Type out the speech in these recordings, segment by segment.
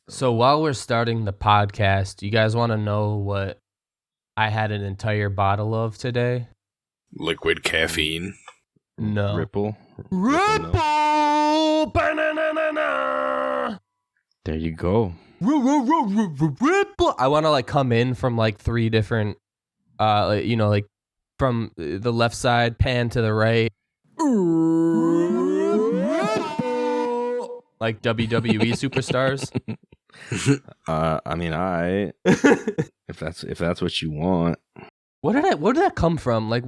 So while we're starting the podcast, you guys want to know what I had an entire bottle of today? Liquid caffeine. No. Ripple. Ripple! Ba-na-na-na-na! There you go. Ripple! I want to come in from 3 different, from the left side, pan to the right. Like WWE superstars. If that's what you want. Where did that come from? That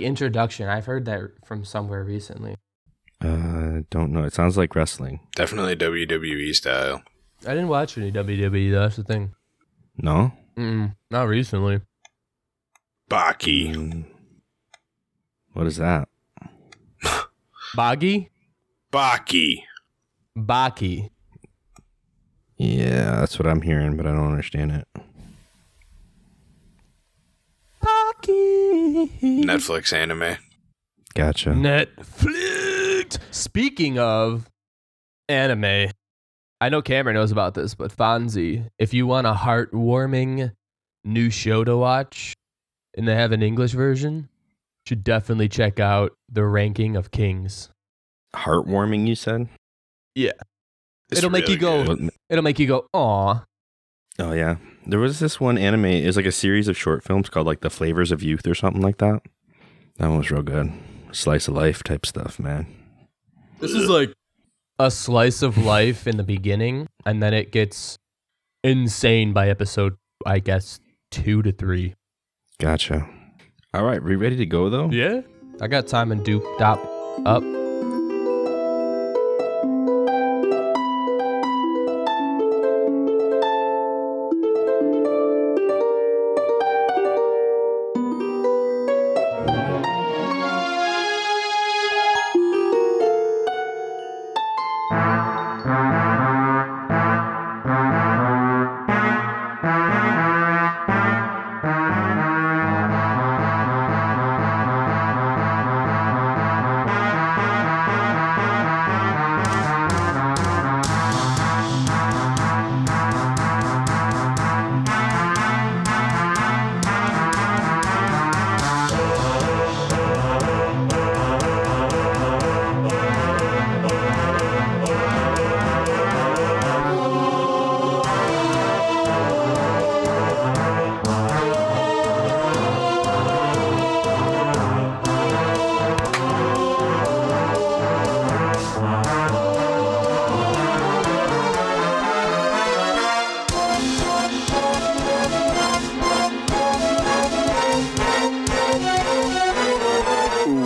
introduction? I've heard that from somewhere recently. Don't know. It sounds like wrestling. Definitely WWE style. I didn't watch any WWE. That's the thing. No? Not recently. Baki. What is that? Baki? Baki. Baki. Yeah, that's what I'm hearing, but I don't understand it. Baki. Netflix anime. Gotcha. Netflix. Speaking of anime, I know Cameron knows about this, but Fonzie, if you want a heartwarming new show to watch, and they have an English version, you should definitely check out The Ranking of Kings. Heartwarming, you said? Yeah. It's It'll make really you go. good. It'll make you go, aw. Oh, yeah. There was this one anime. It was like a series of short films called The Flavors of Youth or something like that. That one was real good. Slice of life type stuff, man. This is like a slice of life in the beginning, and then it gets insane by episode, I guess, 2 to 3. Gotcha. All right, we ready to go, though? Yeah. I got time and doop dop up.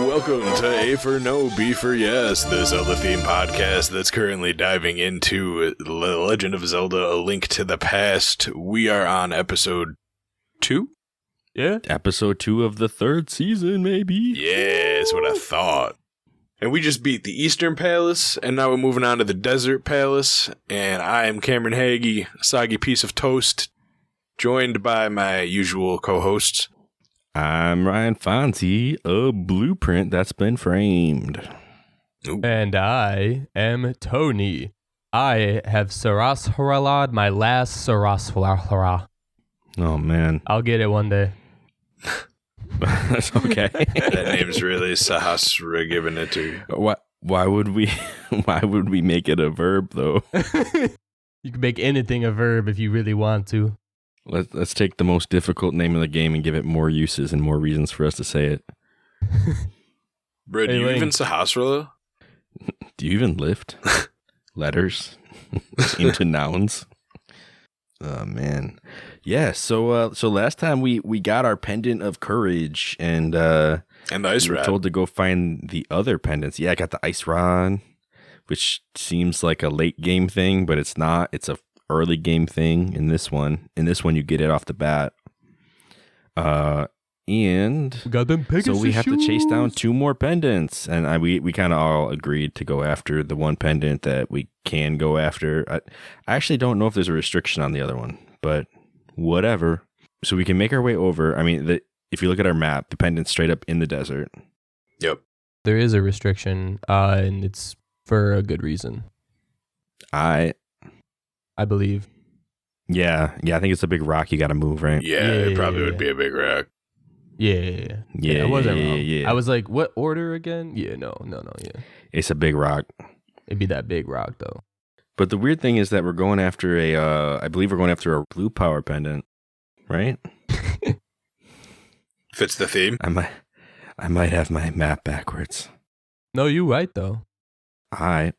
Welcome to A4NB4Y, the Zelda theme podcast that's currently diving into The Legend of Zelda: A Link to the Past. We are on episode 2? Yeah. Episode 2 of the 3rd season, maybe. Yeah, that's what I thought. And we just beat the Eastern Palace, and now we're moving on to the Desert Palace. And I am Cameron Hagee, a soggy piece of toast, joined by my usual co-hosts. I'm Ryan Fonzie, a blueprint that's been framed. Ooh. And I am Tony. I have Sarasharalad my last Sarasharala. Oh, man. I'll get it one day. That's okay. That name's really Sahasra giving it to you. Why would we make it a verb, though? You can make anything a verb if you really want to. Let's take the most difficult name of the game and give it more uses and more reasons for us to say it. Bro, do Hey, you Link. even Sahasrala? Do you even lift letters into nouns? Oh, man. Yeah, so last time we got our pendant of courage and And the ice we were rod. told to go find the other pendants. Yeah, I got the ice rod, which seems like a late game thing, but it's not. It's a early game thing in this one. In this one, you get it off the bat. And We got them Pegasus so we have to chase down shoes. 2 more pendants, and we kind of all agreed to go after the one pendant that we can go after. I actually don't know if there's a restriction on the other one, but whatever. So we can make our way over. I mean, if you look at our map, the pendant's straight up in the desert. Yep. There is a restriction, and it's for a good reason. I believe. Yeah, I think it's a big rock you got to move, right? Yeah, it probably would be a big rock. Yeah. I wasn't wrong. I was like, what order again? Yeah, no. Yeah, it's a big rock. It'd be that big rock though. But the weird thing is that we're going after I believe we're going after a blue power pendant, right? Fits the theme. I might have my map backwards. No, you right though. All right.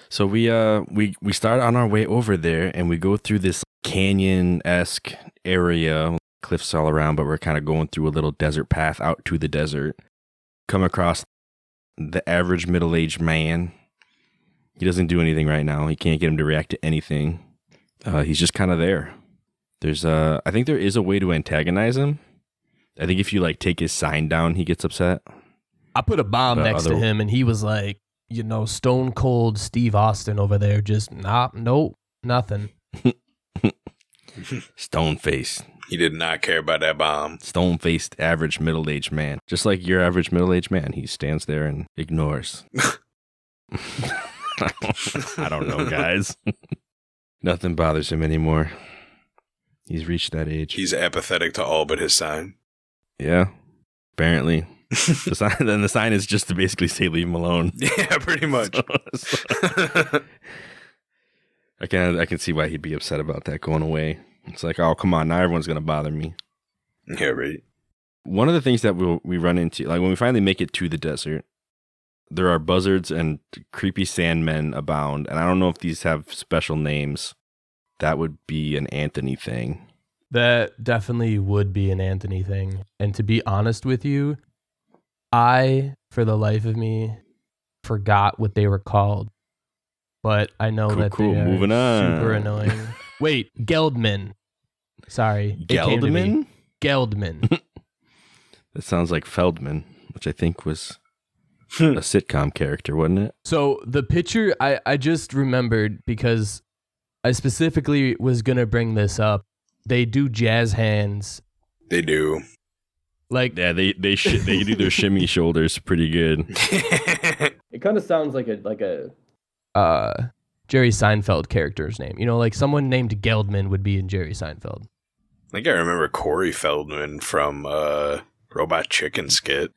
So we start on our way over there, and we go through this canyon-esque area, cliffs all around, but we're kind of going through a little desert path out to the desert. Come across the average middle-aged man. He doesn't do anything right now. You can't get him to react to anything. He's just kind of there. I think there is a way to antagonize him. I think if you like take his sign down, he gets upset. I put a bomb next to him, and he was like, stone cold Steve Austin over there. Just nope, nothing. Stone faced. He did not care about that bomb. Stone faced average middle aged man, just like your average middle aged man. He stands there and ignores. I don't know, guys. Nothing bothers him anymore. He's reached that age. He's apathetic to all but his sign. Yeah, apparently. Then the sign is just to basically say leave him alone. Yeah, pretty much. I can see why he'd be upset about that going away. It's like, oh, come on, now everyone's gonna bother me. Yeah, right. One of the things that we run into, like when we finally make it to the desert, there are buzzards and creepy sandmen abound, and I don't know if these have special names. That would be an Anthony thing. That definitely would be an Anthony thing. And to be honest with you, I, for the life of me, forgot what they were called. But I know that they are moving on. Super annoying. Wait, Geldman. Sorry. Geldman? Geldman. That sounds like Feldman, which I think was a sitcom character, wasn't it? So the picture, I just remembered because I specifically was going to bring this up. They do jazz hands. They do. Like, yeah, they do their shimmy shoulders pretty good. It kind of sounds like a Jerry Seinfeld character's name. Like someone named Geldman would be in Jerry Seinfeld. I think I remember Corey Feldman from Robot Chicken skit.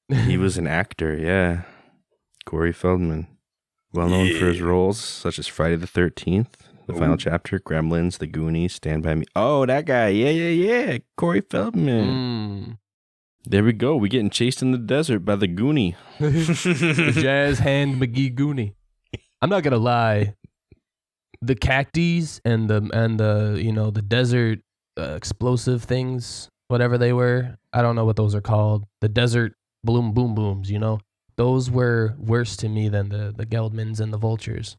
He was an actor, yeah. Corey Feldman. Well known for his roles such as Friday the 13th, The Final Chapter, Gremlins, The Goonies, Stand By Me. Oh, that guy. Yeah. Corey Feldman. There we go. We getting chased in the desert by the Goonie. The jazz hand McGee Goonie. I'm not gonna lie. The cacties and the desert explosive things, whatever they were. I don't know what those are called. The desert boom booms. Those were worse to me than the Geldmans and the vultures.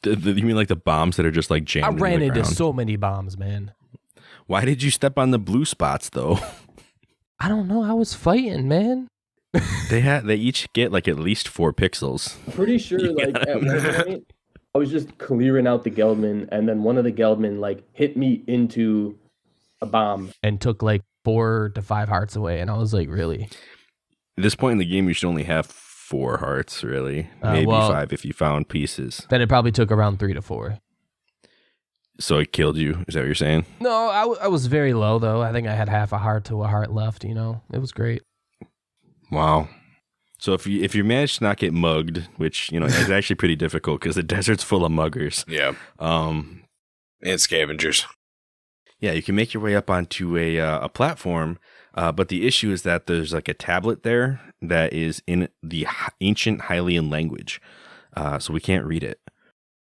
You mean like the bombs that are just like jammed? I ran in the into ground? so many bombs, man. Why did you step on the blue spots though? I don't know. I was fighting, man. They each get like at least 4 pixels. I'm pretty sure like at one point I was just clearing out the Geldman, and then one of the Geldman like hit me into a bomb and took like 4 to 5 hearts away, and I was like, really? At this point in the game, you should only have 4 hearts, really. Maybe 5 if you found pieces. Then it probably took around 3 to 4. So it killed you? Is that what you're saying? No, I was very low, though. I think I had half a heart to a heart left, It was great. Wow. So if you manage to not get mugged, which, is actually pretty difficult because the desert's full of muggers. Yeah. And scavengers. Yeah, you can make your way up onto a platform, but the issue is that there's like a tablet there that is in the ancient Hylian language, so we can't read it.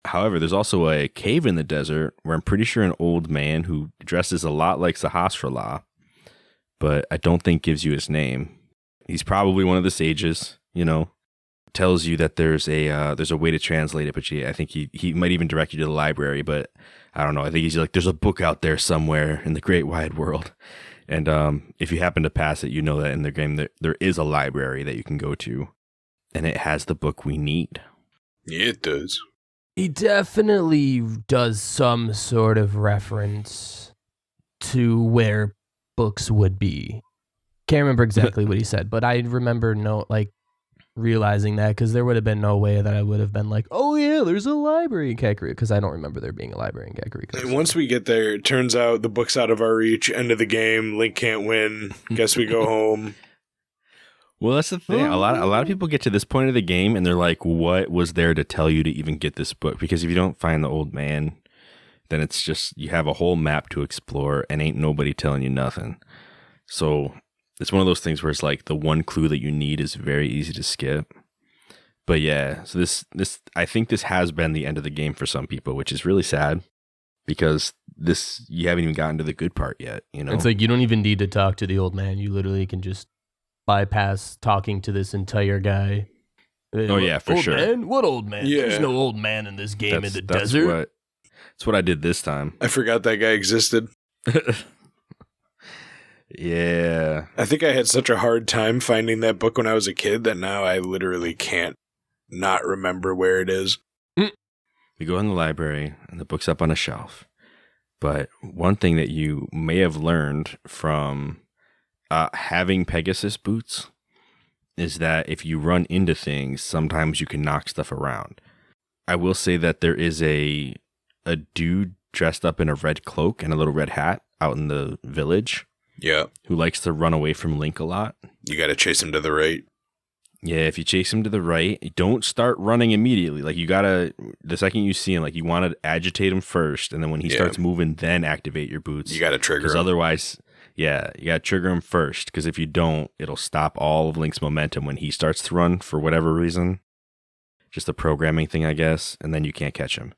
However, there's also a cave in the desert where I'm pretty sure an old man who dresses a lot like Sahasrahla, but I don't think gives you his name. He's probably one of the sages, tells you that there's a way to translate it, but I think he might even direct you to the library, but I don't know. I think he's like, there's a book out there somewhere in the great wide world. And if you happen to pass it, that in the game there is a library that you can go to, and it has the book we need. Yeah, it does. He definitely does some sort of reference to where books would be. Can't remember exactly what he said, but I remember realizing that, because there would have been no way that I would have been like, oh yeah, there's a library in Kakariko, because I don't remember there being a library in Kakariko. And once we get there, it turns out the book's out of our reach. End of the game. Link can't win. Guess we go home. Well, that's the thing. A lot of people get to this point of the game and they're like, what was there to tell you to even get this book? Because if you don't find the old man, then it's just, you have a whole map to explore and ain't nobody telling you nothing. So it's one of those things where it's like the one clue that you need is very easy to skip. But yeah, so this I think this has been the end of the game for some people, which is really sad because you haven't even gotten to the good part yet, you know? It's like you don't even need to talk to the old man. You literally can just bypass talking to this entire guy. Oh yeah, for old sure. Man? What old man? Yeah. There's no old man in this game in the desert. That's what I did this time. I forgot that guy existed. Yeah. I think I had such a hard time finding that book when I was a kid that now I literally can't not remember where it is. We go in the library and the book's up on a shelf. But one thing that you may have learned from having Pegasus boots is that if you run into things, sometimes you can knock stuff around. I will say that there is a dude dressed up in a red cloak and a little red hat out in the village. Yeah. Who likes to run away from Link a lot. You got to chase him to the right. Yeah, if you chase him to the right, don't start running immediately. Like, you gotta, the second you see him, like, you want to agitate him first, and then when he starts moving, then activate your boots. You got to trigger him. Because otherwise, yeah, you got to trigger him first, because if you don't, it'll stop all of Link's momentum when he starts to run for whatever reason. Just a programming thing, I guess, and then you can't catch him.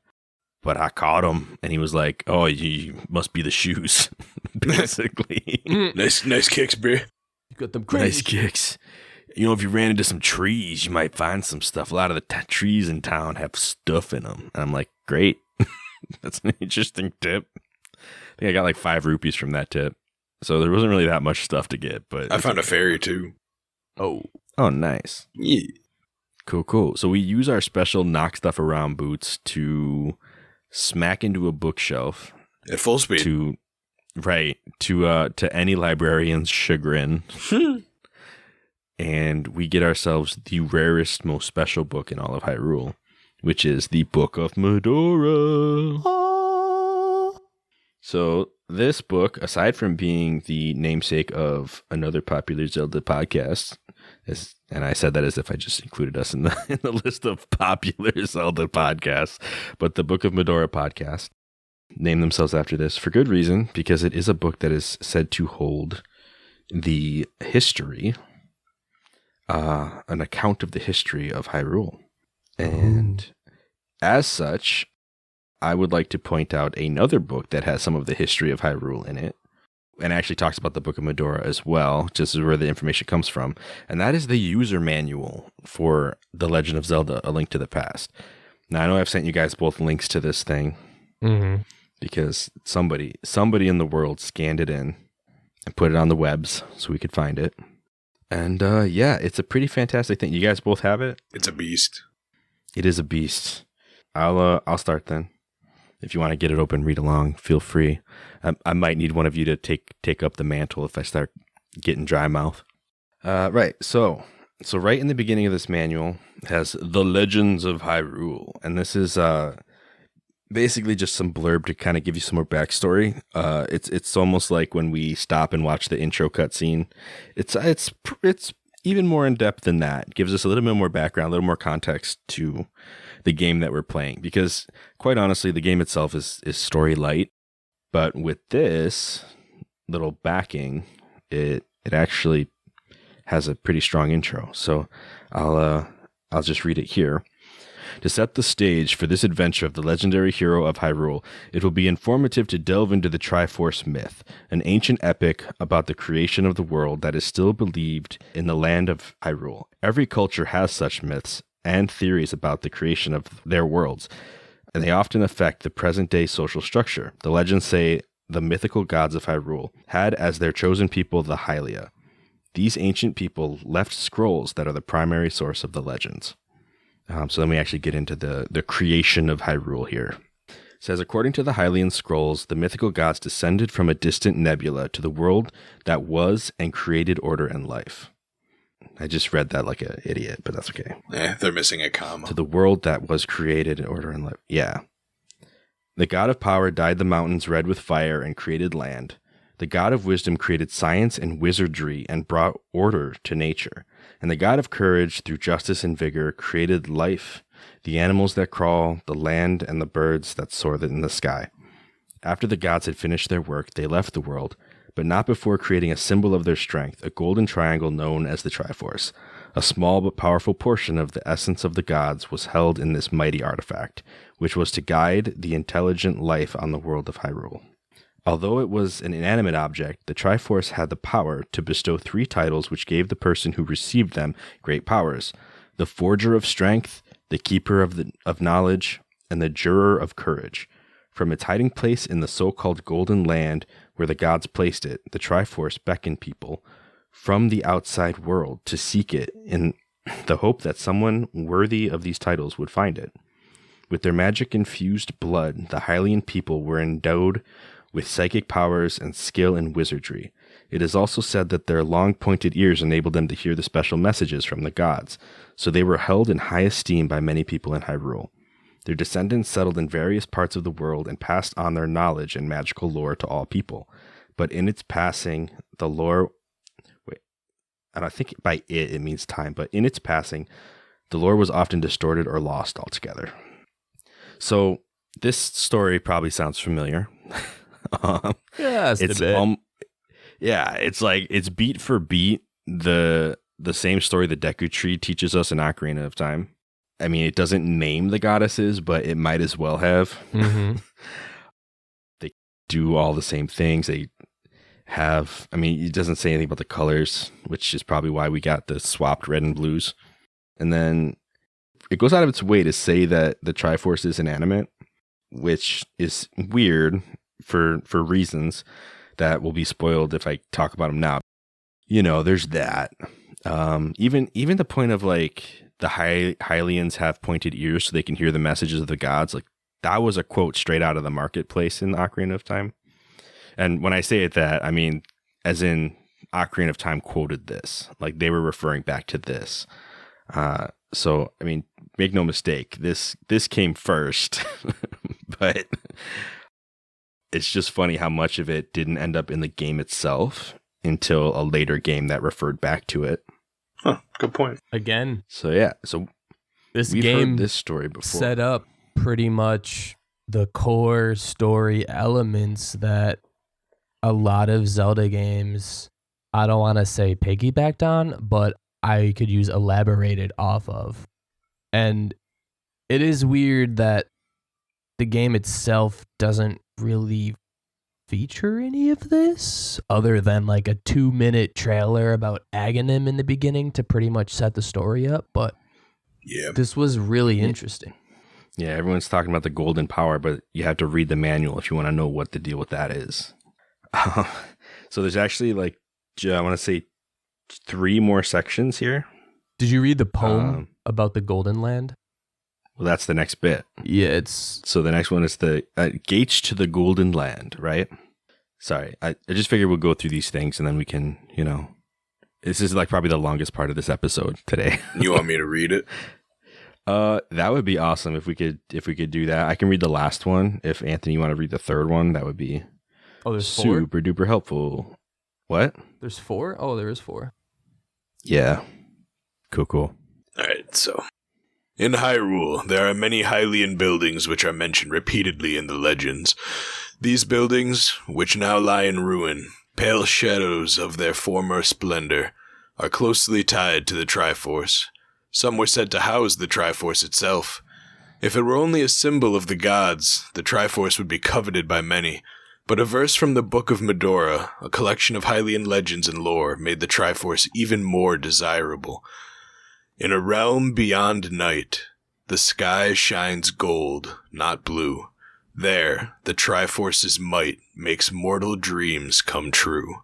But I caught him, and he was like, oh, you must be the shoes, basically. Nice kicks, bro. You got them crazy Nice kicks. You know, if you ran into some trees, you might find some stuff. A lot of the trees in town have stuff in them. And I'm like, great. That's an interesting tip. I think I got like 5 rupees from that tip. So there wasn't really that much stuff to get. But I found a fairy, too. Oh, nice. Yeah. Cool. So we use our special knock stuff around boots to smack into a bookshelf. At full speed. To any librarian's chagrin. And we get ourselves the rarest, most special book in all of Hyrule, which is the Book of Mudora. So this book, aside from being the namesake of another popular Zelda podcast, and I said that as if I just included us in the list of popular Zelda podcasts, but the Book of Mudora podcast named themselves after this for good reason, because it is a book that is said to hold the history, an account of the history of Hyrule. And as such, I would like to point out another book that has some of the history of Hyrule in it, and actually talks about the Book of Mudora as well, just as where the information comes from. And that is the user manual for The Legend of Zelda: A Link to the Past. Now, I know I've sent you guys both links to this thing, because somebody in the world scanned it in and put it on the webs so we could find it. And yeah, it's a pretty fantastic thing. You guys both have it? It's a beast. It is a beast. I'll start then. If you want to get it open, read along, feel free. I might need one of you to take up the mantle if I start getting dry mouth. Right. So right in the beginning of this manual has The Legends of Hyrule, and this is basically just some blurb to kind of give you some more backstory. It's almost like when we stop and watch the intro cutscene. It's even more in depth than that. It gives us a little bit more background, a little more context to the game that we're playing, because quite honestly, the game itself is story light, but with this little backing, it actually has a pretty strong intro. So I'll just read it here. To set the stage for this adventure of the legendary hero of Hyrule, it will be informative to delve into the Triforce myth, an ancient epic about the creation of the world that is still believed in the land of Hyrule. Every culture has such myths and theories about the creation of their worlds, and they often affect the present-day social structure. The legends say the mythical gods of Hyrule had as their chosen people the Hylia. These ancient people left scrolls that are the primary source of the legends. So then we actually get into the creation of Hyrule here. It says, according to the Hylian scrolls, the mythical gods descended from a distant nebula to the world that was and created order and life. I just read that like an idiot, but that's okay. They're missing a comma. To the world that was created in order and life. Yeah. The god of power dyed the mountains red with fire and created land. The god of wisdom created science and wizardry and brought order to nature. And the god of courage, through justice and vigor, created life, the animals that crawl, the land, and the birds that soar in the sky. After the gods had finished their work, they left the world, but not before creating a symbol of their strength, a golden triangle known as the Triforce. A small but powerful portion of the essence of the gods was held in this mighty artifact, which was to guide the intelligent life on the world of Hyrule. Although it was an inanimate object, the Triforce had the power to bestow 3 titles which gave the person who received them great powers: the Forger of Strength, the Keeper of Knowledge, and the Juror of Courage. From its hiding place in the so-called Golden Land, where the gods placed it, the Triforce beckoned people from the outside world to seek it in the hope that someone worthy of these titles would find it. With their magic-infused blood, the Hylian people were endowed with psychic powers and skill in wizardry. It is also said that their long pointed ears enabled them to hear the special messages from the gods, so they were held in high esteem by many people in Hyrule. Their descendants settled in various parts of the world and passed on their knowledge and magical lore to all people. But in its passing, the lore... and I think by it means time, but in its passing, the lore was often distorted or lost altogether. So this story probably sounds familiar. Yeah, it's like it's beat for beat the same story the Deku Tree teaches us in Ocarina of Time. I mean, it doesn't name the goddesses, but it might as well have. Mm-hmm. They do all the same things. They have, I mean, it doesn't say anything about the colors, which is probably why we got the swapped red and blues. And then it goes out of its way to say that the Triforce is inanimate, which is weird for reasons that will be spoiled if I talk about them now. You know, there's that. Even the point of like the Hylians have pointed ears so they can hear the messages of the gods. Like that was a quote straight out of the marketplace in Ocarina of Time. And when I say it that, I mean, as in Ocarina of Time quoted this, like they were referring back to this. So, I mean, make no mistake, this came first, but it's just funny how much of it didn't end up in the game itself until a later game that referred back to it. Huh, good point. Again, So yeah, so this we've game heard this story before. set up pretty much the core story elements that a lot of Zelda games, I don't want to say piggybacked on, but I could use elaborated off of. And it is weird that the game itself doesn't really feature any of this other than like a 2-minute trailer about Aghanim in the beginning to pretty much set the story up. But Yeah. this was really interesting. Yeah, everyone's talking about the golden power, but you have to read the manual if you want to know what the deal with that is. So there's actually like, I want to say 3 more sections here. Did you read the poem about the Golden Land? Well, that's the next bit. Yeah, it's... So the next one is the gates to the Golden Land, right? Sorry, I just figured we'll go through these things and then we can, you know, this is like probably the longest part of this episode today. You want me to read it? That would be awesome if we could do that. I can read the last one. If Anthony, you want to read the third one, that would be there's 4? super duper helpful. What? There's 4? Oh, there is 4. Yeah. Cool. Alright, so. In Hyrule, there are many Hylian buildings which are mentioned repeatedly in the legends. These buildings, which now lie in ruin, pale shadows of their former splendor, are closely tied to the Triforce. Some were said to house the Triforce itself. If it were only a symbol of the gods, the Triforce would be coveted by many. But a verse from the Book of Mudora, a collection of Hylian legends and lore, made the Triforce even more desirable. In a realm beyond night, the sky shines gold, not blue. There, the Triforce's might makes mortal dreams come true.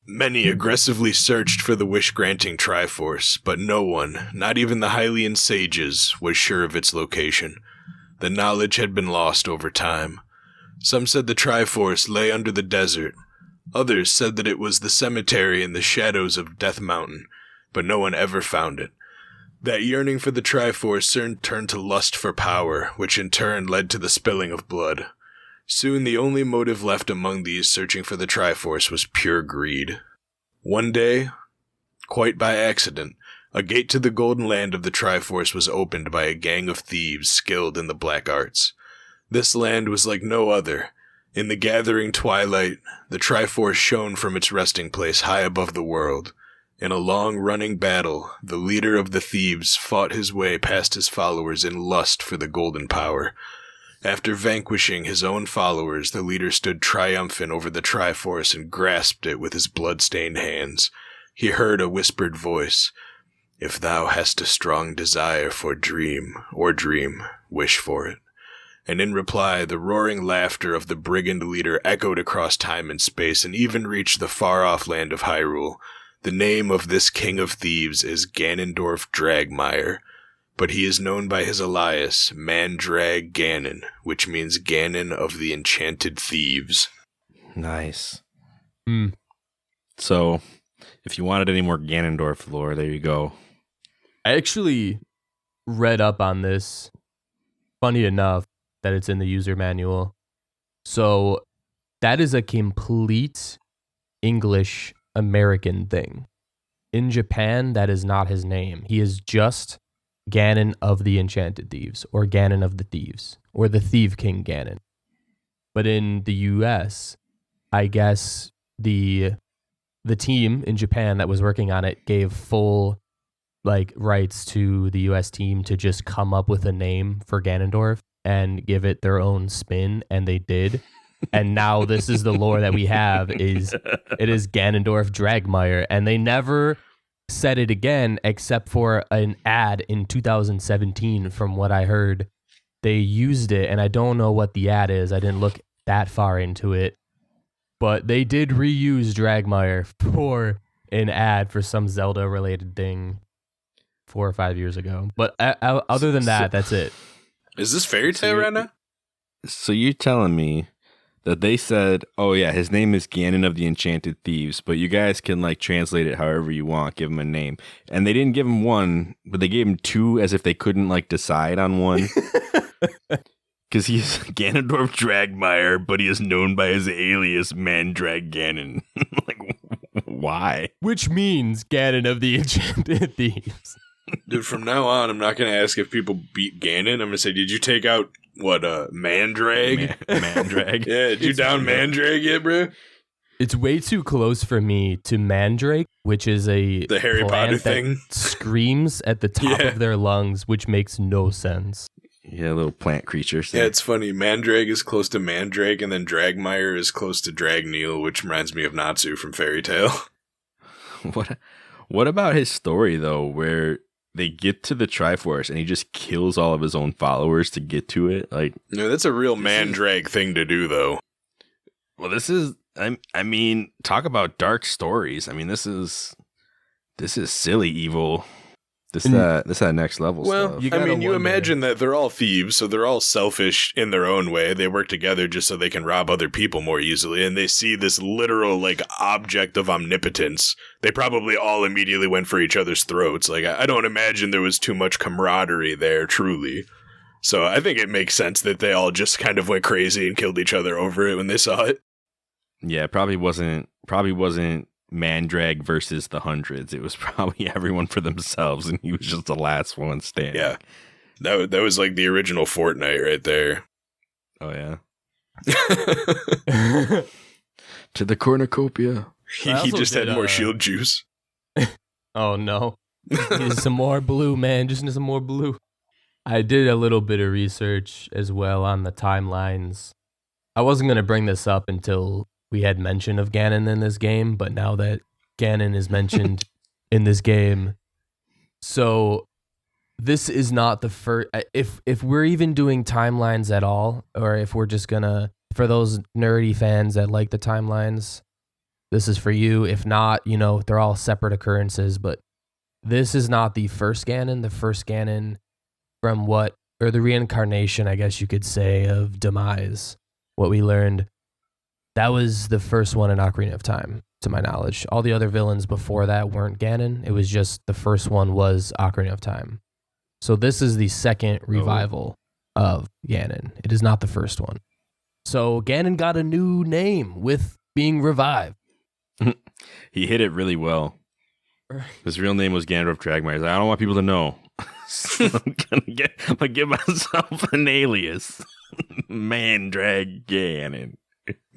Many aggressively searched for the wish-granting Triforce, but no one, not even the Hylian sages, was sure of its location. The knowledge had been lost over time. Some said the Triforce lay under the desert. Others said that it was the cemetery in the shadows of Death Mountain. but no one ever found it. That yearning for the Triforce soon turned to lust for power, which in turn led to the spilling of blood. Soon the only motive left among these searching for the Triforce was pure greed. One day, quite by accident, a gate to the golden land of the Triforce was opened by a gang of thieves skilled in the black arts. This land was like no other. In the gathering twilight, the Triforce shone from its resting place high above the world. In a long-running battle, the leader of the thieves fought his way past his followers in lust for the golden power. After vanquishing his own followers, the leader stood triumphant over the Triforce and grasped it with his blood-stained hands. He heard a whispered voice, "If thou hast a strong desire for dream, wish for it." And in reply, the roaring laughter of the brigand leader echoed across time and space and even reached the far-off land of Hyrule. The name of this king of thieves is Ganondorf Dragmire, but he is known by his alias, Mandrag Ganon, which means Ganon of the Enchanted Thieves. Nice. So, if you wanted any more Ganondorf lore, there you go. I actually read up on this. Funny enough that it's in the user manual. So that is a complete English American thing. In Japan, that is not his name. He is just Ganon of the Enchanted Thieves, or Ganon of the Thieves, or the Thief King Ganon. But in the US, I guess the team in Japan that was working on it gave full rights to the US team to just come up with a name for Ganondorf and give it their own spin, and they did. And now this is the lore that we have, it is Ganondorf Dragmire, and they never said it again except for an ad in 2017. From what I heard, they used it, and I don't know what the ad is. I didn't look that far into it, but they did reuse Dragmire for an ad for some Zelda related thing 4 or 5 years ago. But other than that, that's it. Is this fairy tale right now? So you're telling me that they said, oh yeah, his name is Ganon of the Enchanted Thieves, but you guys can translate it however you want, give him a name. And they didn't give him one, but they gave him two as if they couldn't decide on one. Because he's Ganondorf Dragmire, but he is known by his alias Mandrag Ganon. Why? Which means Ganon of the Enchanted Thieves. Dude, from now on, I'm not going to ask if people beat Ganon. I'm going to say, did you take out, Mandrag? Mandrag? Yeah, did you down Mandrag yet, bro? It's way too close for me to Mandrake, which is the Harry Potter thing. Screams at the top of their lungs, which makes no sense. Yeah, little plant creatures. Yeah, it's funny. Mandrag is close to Mandrake, and then Dragmire is close to Dragneel, which reminds me of Natsu from Fairy Tail. What about his story, though, where they get to the Triforce and he just kills all of his own followers to get to it? No, that's a real Mandrag thing to do, though. Well, this is, I mean, talk about dark stories. I mean, this is silly evil. This that next level stuff. You imagine that they're all thieves, so they're all selfish in their own way. They work together just so they can rob other people more easily, and they see this literal, object of omnipotence. They probably all immediately went for each other's throats. I don't imagine there was too much camaraderie there, truly. So I think it makes sense that they all just kind of went crazy and killed each other over it when they saw it. Yeah, it probably wasn't Mandrag versus the hundreds. It was probably everyone for themselves, and he was just the last one standing. Yeah, that was the original Fortnite right there. Oh yeah. To the cornucopia. He just had more shield juice. Oh no, need some more blue, man. Just need some more blue. I did a little bit of research as well on the timelines. I wasn't gonna bring this up until we had mention of Ganon in this game, but now that Ganon is mentioned in this game, so this is not the first. If we're even doing timelines at all, or if we're just gonna, for those nerdy fans that like the timelines, this is for you. If not, they're all separate occurrences. But this is not the first Ganon. The first Ganon from the reincarnation, I guess you could say, of Demise. What we learned. That was the first one in Ocarina of Time. to my knowledge. All the other villains before that weren't Ganon. It was just the first one was Ocarina of Time. So this is the second revival of Ganon. It is not the first one. So Ganon got a new name with being revived. He hit it really well. His real name was Ganondorf Dragmire. He's like, I don't want people to know. So I'm gonna give myself an alias. Man Drag Ganon.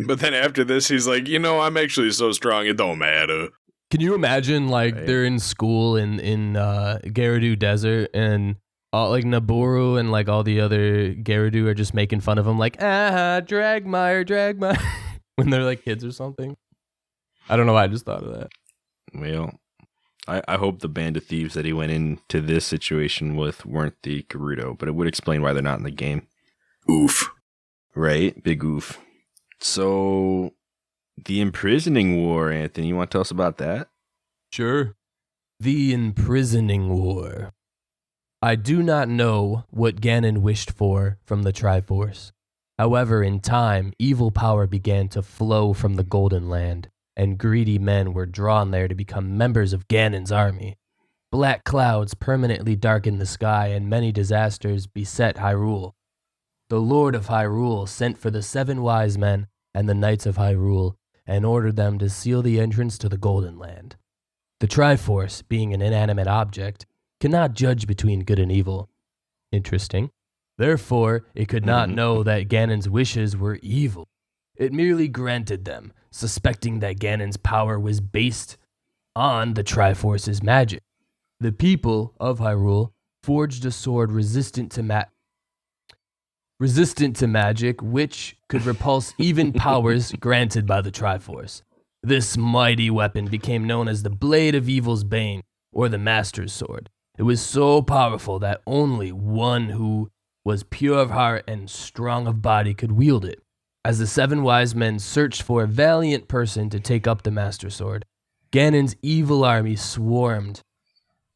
But then after this, he's like, I'm actually so strong, it don't matter. Can you imagine, they're in school in Gerudo Desert, and like Nabooru and like all the other Gerudo are just making fun of him, like, Dragmire, when they're like kids or something. I don't know why I just thought of that. Well, I hope the band of thieves that he went into this situation with weren't the Gerudo, but it would explain why they're not in the game. Oof. Right? Big oof. So, the imprisoning war, Anthony, you want to tell us about that? Sure. The imprisoning war. I do not know what Ganon wished for from the Triforce. However, in time, evil power began to flow from the Golden Land, and greedy men were drawn there to become members of Ganon's army. Black clouds permanently darkened the sky, and many disasters beset Hyrule. The Lord of Hyrule sent for the 7 wise men and the Knights of Hyrule and ordered them to seal the entrance to the Golden Land. The Triforce, being an inanimate object, cannot judge between good and evil. Interesting. Therefore, it could not know that Ganon's wishes were evil. It merely granted them, suspecting that Ganon's power was based on the Triforce's magic. The people of Hyrule forged a sword resistant to magic, which could repulse even powers granted by the Triforce. This mighty weapon became known as the Blade of Evil's Bane, or the Master's Sword. It was so powerful that only one who was pure of heart and strong of body could wield it. As the 7 wise men searched for a valiant person to take up the Master Sword, Ganon's evil army swarmed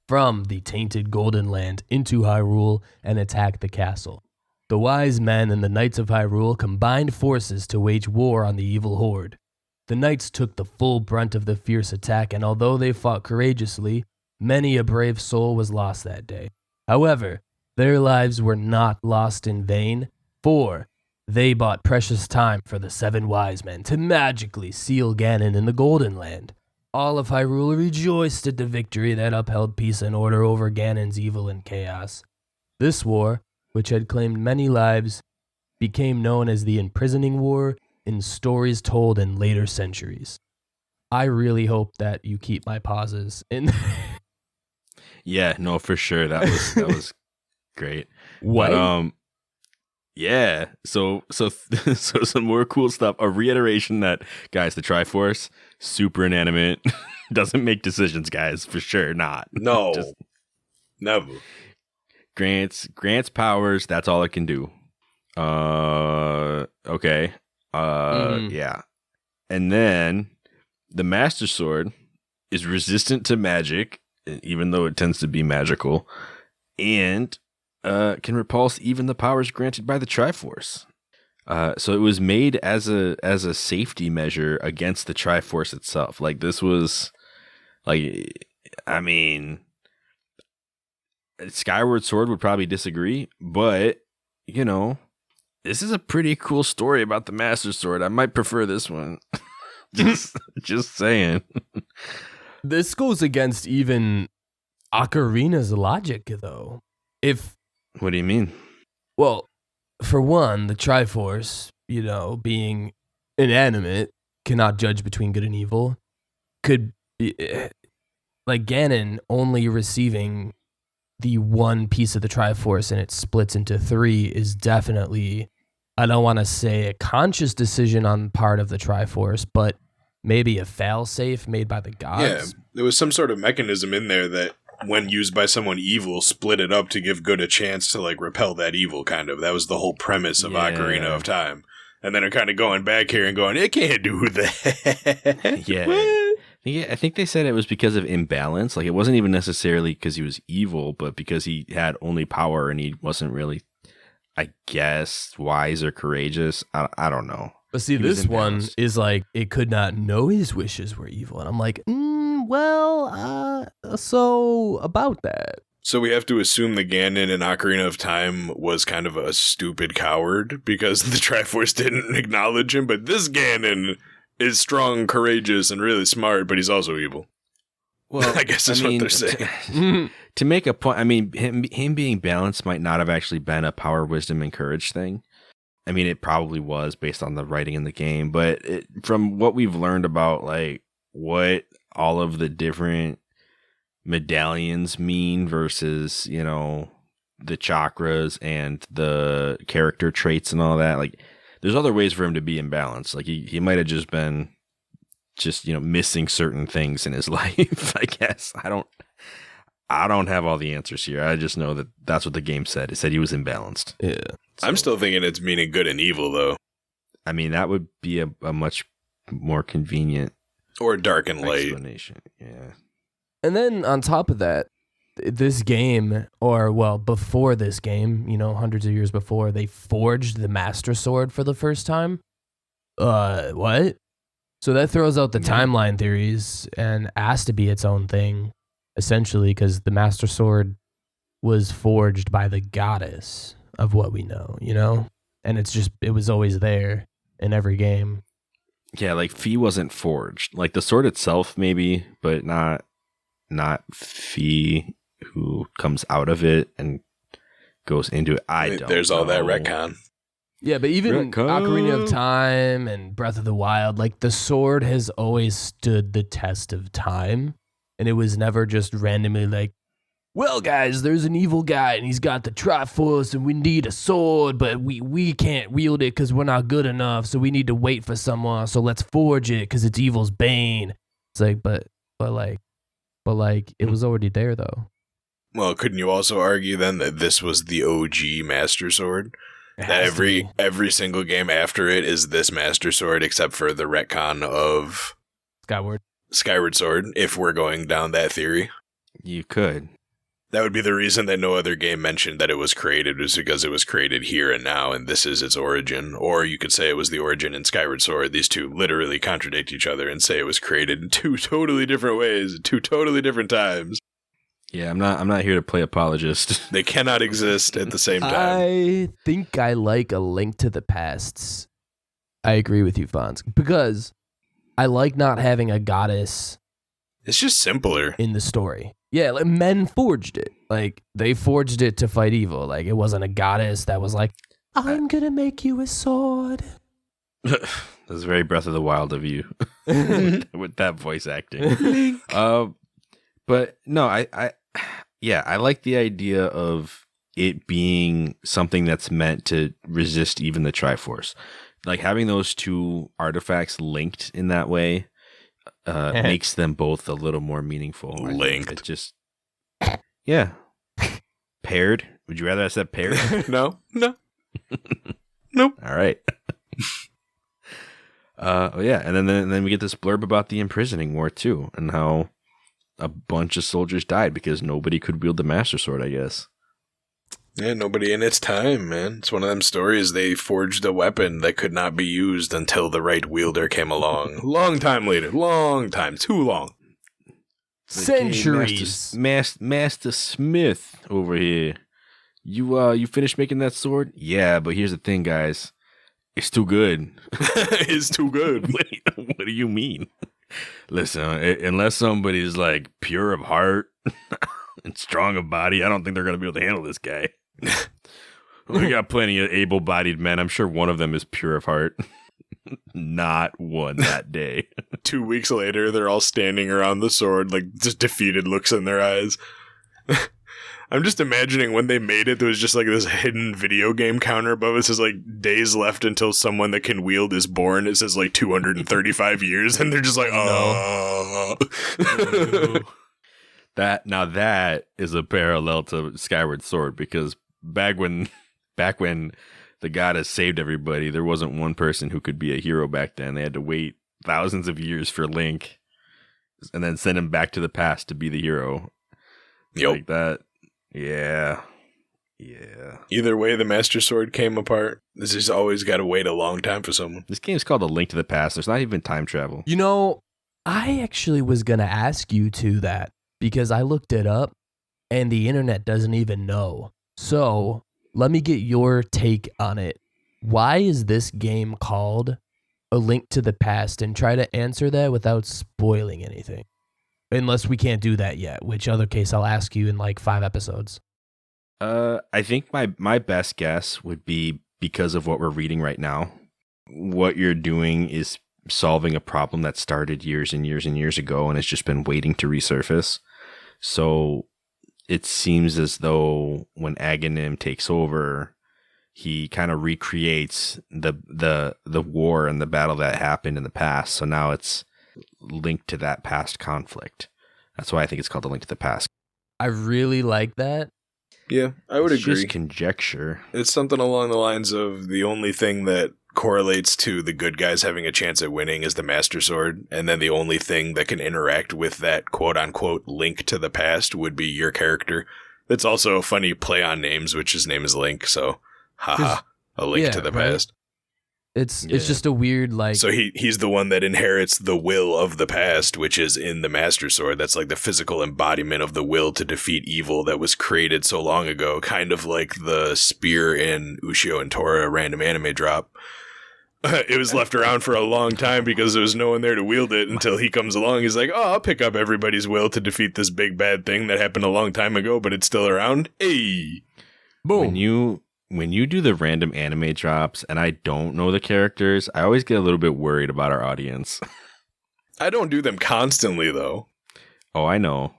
from the tainted Golden Land into Hyrule and attacked the castle. The wise men and the Knights of Hyrule combined forces to wage war on the evil horde. The knights took the full brunt of the fierce attack, and although they fought courageously, many a brave soul was lost that day. However, their lives were not lost in vain, for they bought precious time for the 7 wise men to magically seal Ganon in the Golden Land. All of Hyrule rejoiced at the victory that upheld peace and order over Ganon's evil and chaos. This war, which had claimed many lives, became known as the Imprisoning War in stories told in later centuries. I really hope that you keep my pauses in. Yeah, no, for sure. That was great. What? But, yeah. So some more cool stuff. A reiteration that, guys, the Triforce, super inanimate, doesn't make decisions, guys, for sure not. No, never. Grants powers. That's all it can do. Okay. Yeah. And then the Master Sword is resistant to magic, even though it tends to be magical, and can repulse even the powers granted by the Triforce. So it was made as a safety measure against the Triforce itself. Like, this was, like, I mean, Skyward Sword would probably disagree, but, you know, this is a pretty cool story about the Master Sword. I might prefer this one. just saying. This goes against even Ocarina's logic, though. What do you mean? Well, for one, the Triforce, being inanimate, cannot judge between good and evil. Could be, like Ganon only receiving the one piece of the Triforce and it splits into 3 is definitely, I don't want to say a conscious decision on part of the Triforce, but maybe a fail-safe made by the gods. Yeah, there was some sort of mechanism in there that, when used by someone evil, split it up to give good a chance to, like, repel that evil, kind of. That was the whole premise of Ocarina of Time. And then they're kind of going back here and going, it can't do that. Yeah, I think they said it was because of imbalance. Like, it wasn't even necessarily because he was evil, but because he had only power and he wasn't really, I guess, wise or courageous. I don't know. But see, He was this one imbalanced. is like, it could not know his wishes were evil. And I'm like, so about that. So we have to assume the Ganon in Ocarina of Time was kind of a stupid coward because the Triforce didn't acknowledge him. But this Ganon is strong, courageous, and really smart, but he's also evil. Well, I guess that's what they're saying. To make a point, I mean, him being balanced might not have actually been a power, wisdom, and courage thing. I mean, it probably was based on the writing in the game, but from what we've learned about like what all of the different medallions mean versus, you know, the chakras and the character traits and all that, like there's other ways for him to be imbalanced. Like he might have just been you know, missing certain things in his life, I guess. I don't have all the answers here. I just know that that's what the game said. It said he was imbalanced. Yeah. So, I'm still thinking it's meaning good and evil, though. I mean, that would be a much more convenient Or dark and light. explanation. Yeah. And then on top of that, this game, or well, before this game, you know, hundreds of years before, they forged the Master Sword for the first time. What? So that throws out the timeline theories and has to be its own thing, essentially, because the Master Sword was forged by the goddess of what we know, you know? And it was always there in every game. Yeah, like Fee wasn't forged. Like the sword itself, maybe, but not Fee, who comes out of it and goes into it. There's all that retcon. Yeah, but even Ocarina of Time and Breath of the Wild, like the sword has always stood the test of time. And it was never just randomly like, well, guys, there's an evil guy and he's got the Triforce and we need a sword, but we can't wield it because we're not good enough. So we need to wait for someone. So let's forge it because it's evil's bane. It's like, but it was already there though. Well, couldn't you also argue then that this was the OG Master Sword? That every single game after it is this Master Sword, except for the retcon of Skyward Sword, if we're going down that theory. You could. That would be the reason that no other game mentioned that it was created, was because it was created here and now, and this is its origin. Or you could say it was the origin in Skyward Sword. These two literally contradict each other and say it was created in two totally different ways, at two totally different times. Yeah, I'm not here to play apologist. They cannot exist at the same time. I think I like A Link to the Past. I agree with you, Fonz, because I like not having a goddess. It's just simpler in the story. Yeah, like men forged it. Like they forged it to fight evil. Like it wasn't a goddess that was like, I'm gonna make you a sword. That's very Breath of the Wild of you with that voice acting. But no, I like the idea of it being something that's meant to resist even the Triforce. Like having those two artifacts linked in that way makes them both a little more meaningful. Linked. It just, yeah. Paired. Would you rather I said paired? No. Nope. All right. Yeah, and then we get this blurb about the imprisoning war too, and how a bunch of soldiers died because nobody could wield the Master Sword, I guess. Yeah, nobody in its time, man. It's one of them stories. They forged a weapon that could not be used until the right wielder came along. Long time later. Long time. Too long. Centuries. Master Smith over here. You finished making that sword? Yeah, but here's the thing, guys. It's too good. It's too good. What do you mean? Listen, unless somebody's like pure of heart and strong of body, I don't think they're going to be able to handle this guy. We got plenty of able-bodied men. I'm sure one of them is pure of heart. Not one that day. 2 weeks later, they're all standing around the sword, like just defeated looks in their eyes. I'm just imagining when they made it, there was just like this hidden video game counter above it. It says like days left until someone that can wield is born. It says like 235 years, and they're just like, oh. No. That is a parallel to Skyward Sword, because back when the goddess saved everybody, there wasn't one person who could be a hero back then. They had to wait thousands of years for Link and then send him back to the past to be the hero. Yep. Like that. Yeah. Yeah. Either way, the Master Sword came apart. This has always got to wait a long time for someone. This game's called A Link to the Past. There's not even time travel. You know, I actually was going to ask you to that because I looked it up and the internet doesn't even know. So let me get your take on it. Why is this game called A Link to the Past? And try to answer that without spoiling anything. Unless we can't do that yet, which other case I'll ask you in like 5 episodes. I think my best guess would be because of what we're reading right now. What you're doing is solving a problem that started years and years and years ago and has just been waiting to resurface. So it seems as though when Aghanim takes over, he kind of recreates the war and the battle that happened in the past. So now it's linked to that past conflict. That's why I think it's called A Link to the Past. I really like that. Yeah, I would It's agree. just conjecture. It's something along the lines of the only thing that correlates to the good guys having a chance at winning is the Master Sword, and then the only thing that can interact with that quote-unquote link to the past would be your character. It's also a funny play on names, which his name is Link, so haha, a link to the past. It's just a weird like. So he's the one that inherits the will of the past, which is in the Master Sword. That's like the physical embodiment of the will to defeat evil that was created so long ago, kind of like the spear in Ushio and Tora random anime drop. It was left around for a long time because there was no one there to wield it until he comes along. He's like, oh, I'll pick up everybody's will to defeat this big bad thing that happened a long time ago, but it's still around. Hey! Boom. When you do the random anime drops and I don't know the characters, I always get a little bit worried about our audience. I don't do them constantly, though. Oh, I know.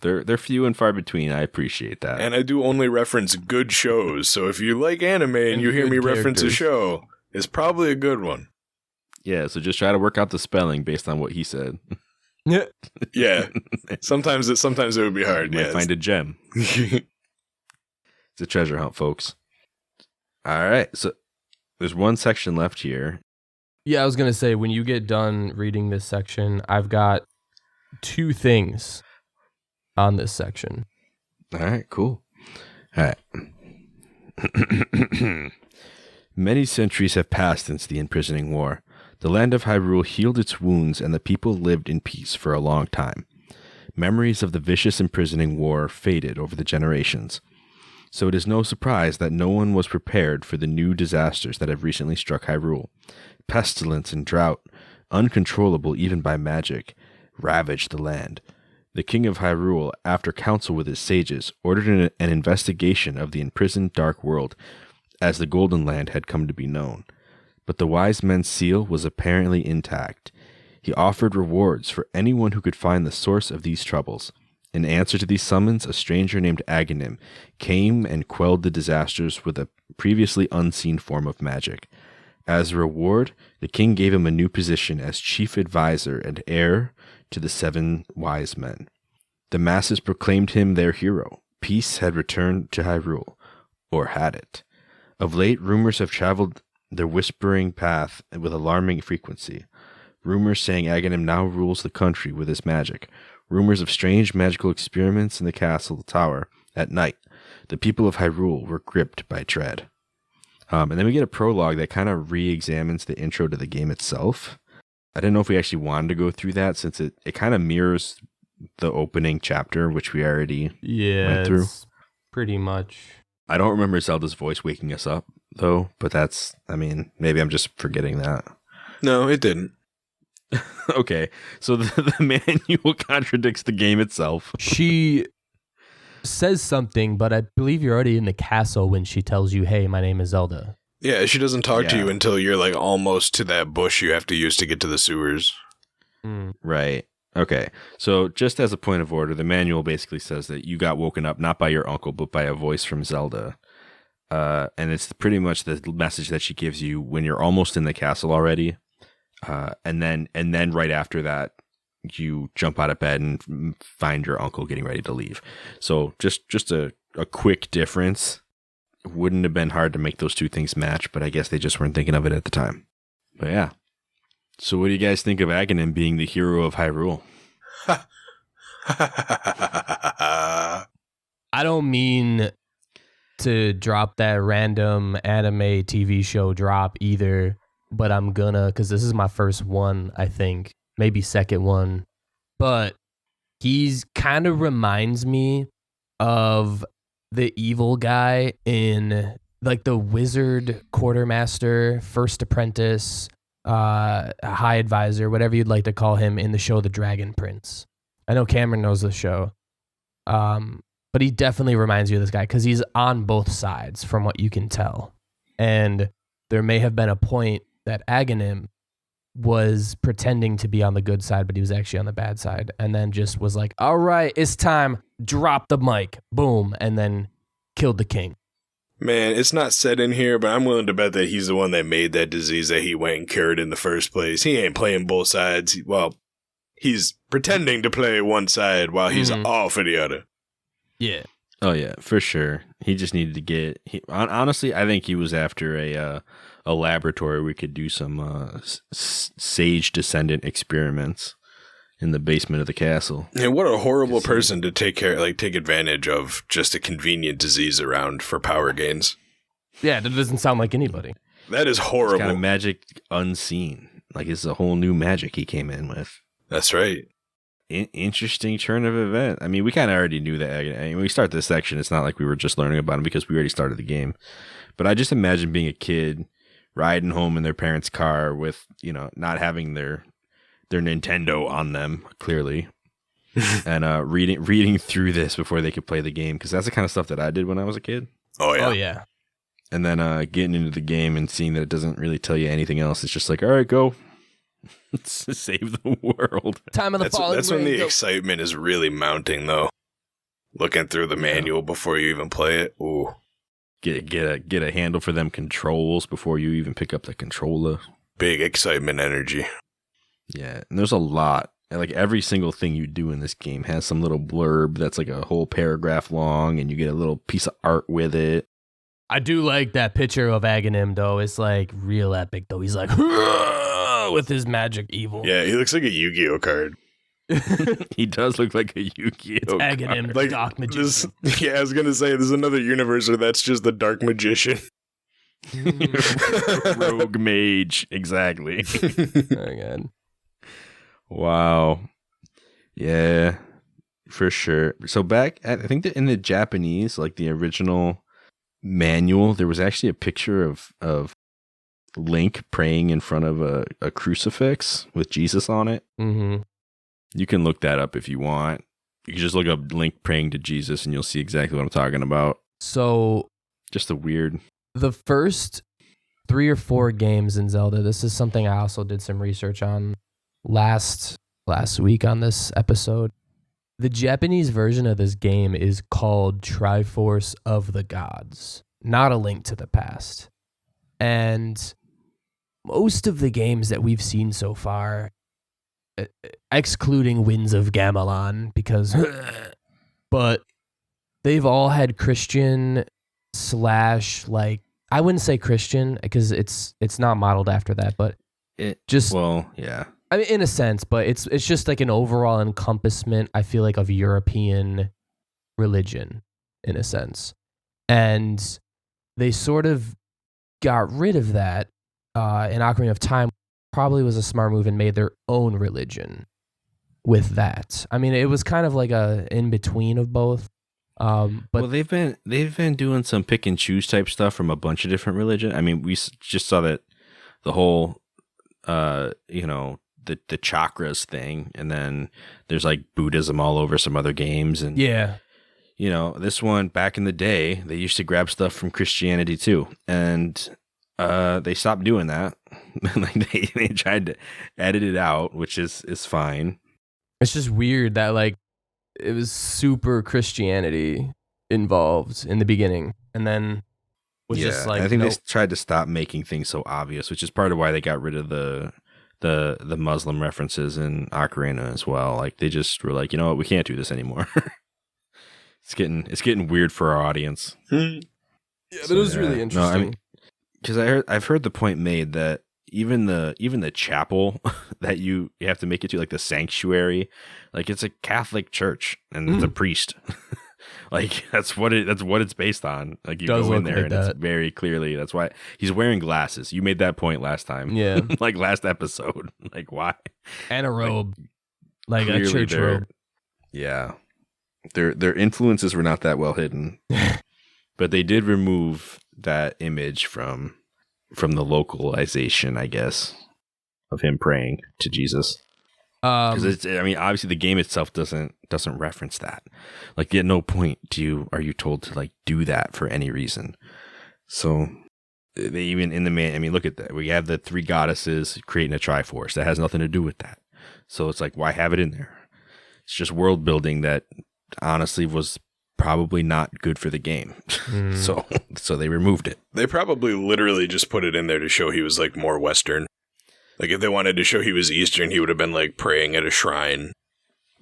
They're few and far between. I appreciate that. And I do only reference good shows, so if you like anime and you hear me reference a show, it's probably a good one. Yeah, so just try to work out the spelling based on what he said. Yeah. Sometimes it would be hard. You might find a gem. It's a treasure hunt, folks. All right, so there's one section left here. Yeah, I was going to say, when you get done reading this section, I've got 2 things on this section. All right, cool. All right. Many centuries have passed since the imprisoning war. The land of Hyrule healed its wounds, and the people lived in peace for a long time. Memories of the vicious imprisoning war faded over the generations. So it is no surprise that no one was prepared for the new disasters that have recently struck Hyrule. Pestilence and drought, uncontrollable even by magic, ravaged the land. The king of Hyrule, after counsel with his sages, ordered an investigation of the imprisoned dark world, as the Golden Land had come to be known. But the wise men's seal was apparently intact. He offered rewards for anyone who could find the source of these troubles. In answer to these summons, a stranger named Aghanim came and quelled the disasters with a previously unseen form of magic. As a reward, the king gave him a new position as chief advisor and heir to the 7 wise men. The masses proclaimed him their hero. Peace had returned to Hyrule, or had it. Of late, rumors have traveled their whispering path with alarming frequency. Rumors saying Aghanim now rules the country with his magic. Rumors of strange magical experiments in the castle tower. At night, the people of Hyrule were gripped by dread. And then we get a prologue that kind of re-examines the intro to the game itself. I didn't know if we actually wanted to go through that since it kind of mirrors the opening chapter, which we already went through. Pretty much. I don't remember Zelda's voice waking us up, though, but maybe I'm just forgetting that. No, it didn't. Okay, so the manual contradicts the game itself. She says something, but I believe you're already in the castle when she tells you, hey, my name is Zelda. Yeah, she doesn't talk to you until you're like almost to that bush you have to use to get to the sewers. Right. Okay. So just as a point of order, the manual basically says that you got woken up not by your uncle, but by a voice from Zelda. And it's pretty much the message that she gives you when you're almost in the castle already. And then right after that, you jump out of bed and find your uncle getting ready to leave. So just a quick difference. It wouldn't have been hard to make those 2 things match, but I guess they just weren't thinking of it at the time. But yeah. So what do you guys think of Aghanim being the hero of Hyrule? I don't mean to drop that random anime TV show drop either, but I'm gonna, because this is my first one, I think, maybe second one. But he's kind of reminds me of the evil guy in like the wizard quartermaster, first apprentice, high advisor, whatever you'd like to call him in the show The Dragon Prince. I know Cameron knows the show. But he definitely reminds you of this guy because he's on both sides from what you can tell. And there may have been a point that Aghanim was pretending to be on the good side, but he was actually on the bad side. And then just was like, all right, it's time. Drop the mic. Boom. And then killed the king. Man, it's not said in here, but I'm willing to bet that he's the one that made that disease that he went and cured in the first place. He ain't playing both sides. Well, he's pretending to play one side while he's all for the other. Yeah. Oh yeah, for sure. He just needed to get. Honestly, I think he was after a laboratory we could do some sage descendant experiments in the basement of the castle. And what a horrible person to take advantage of just a convenient disease around for power gains. Yeah, that doesn't sound like anybody. That is horrible. It's kind of magic unseen. Like it's a whole new magic he came in with. That's right. Interesting turn of event. I mean, we kind of already knew that. I mean, when we start this section, it's not like we were just learning about him because we already started the game. But I just imagine being a kid riding home in their parents' car with, not having their Nintendo on them, clearly, and reading through this before they could play the game, because that's the kind of stuff that I did when I was a kid. Oh, yeah. Oh, yeah. And then getting into the game and seeing that it doesn't really tell you anything else. It's just like, all right, go. Save the world. Time of the falling. That's when the excitement is really mounting, though. Looking through the manual before you even play it. Ooh. Get a handle for them controls before you even pick up the controller. Big excitement energy. Yeah, and there's a lot. Like every single thing you do in this game has some little blurb that's like a whole paragraph long, and you get a little piece of art with it. I do like that picture of Aghanim, though. It's like real epic, though. He's like, with his magic evil. Yeah, he looks like a Yu-Gi-Oh card. He does look like a Yu-Gi-Oh card. Aghanim, Like Dark Magician. I was going to say, there's another universe where that's just the Dark Magician. Rogue Mage, exactly. Oh, God. Wow. Yeah, for sure. So back at, I think that in the Japanese, like the original manual, there was actually a picture of Link praying in front of a crucifix with Jesus on it. Mm-hmm. You can look that up if you want. You can just look up Link praying to Jesus and you'll see exactly what I'm talking about. So Just a weird. the first 3 or 4 games in Zelda, this is something I also did some research on last week on this episode. The Japanese version of this game is called Triforce of the Gods, not A Link to the Past. And most of the games that we've seen so far, excluding Winds of Gamelon, because, but they've all had Christian / like, I wouldn't say Christian because it's not modeled after that, but yeah. I mean, in a sense, but it's just like an overall encompassment, I feel like, of European religion, in a sense. And they sort of got rid of that in Ocarina of Time. Probably was a smart move and made their own religion with that. I mean, it was kind of like a in-between of both. But well, they've been doing some pick and choose type stuff from a bunch of different religion. I mean, we just saw that the whole, the chakras thing, and then there's like Buddhism all over some other games, and yeah, this one back in the day they used to grab stuff from Christianity too, and they stopped doing that. Like they tried to edit it out, which is fine. It's just weird that like it was super Christianity involved in the beginning, and then was just like, I think they tried to stop making things so obvious, which is part of why they got rid of the Muslim references in Ocarina as well. Like they just were like, you know what, we can't do this anymore. It's getting weird for our audience. Yeah, but it was really interesting. No, I mean, because I've heard the point made that even the chapel that you have to make it to, like the sanctuary, like it's a Catholic church and it's a priest. Like that's what it's based on. Like you Does go in look there like and that. it's very clearly that's why he's wearing glasses. You made that point last time. Yeah. Like last episode. Like why? And a robe. Like a Clearly church robe. Yeah. Their influences were not that well hidden. But they did remove that image from the localization, I guess, of him praying to Jesus. Because obviously the game itself doesn't reference that. Like at no point are you told to like do that for any reason. So they even in the look at that. We have the 3 goddesses creating a Triforce that has nothing to do with that. So it's like, why have it in there? It's just world building that honestly was probably not good for the game. So they removed it. They probably literally just put it in there to show he was like more Western. Like if they wanted to show he was Eastern, he would have been like praying at a shrine,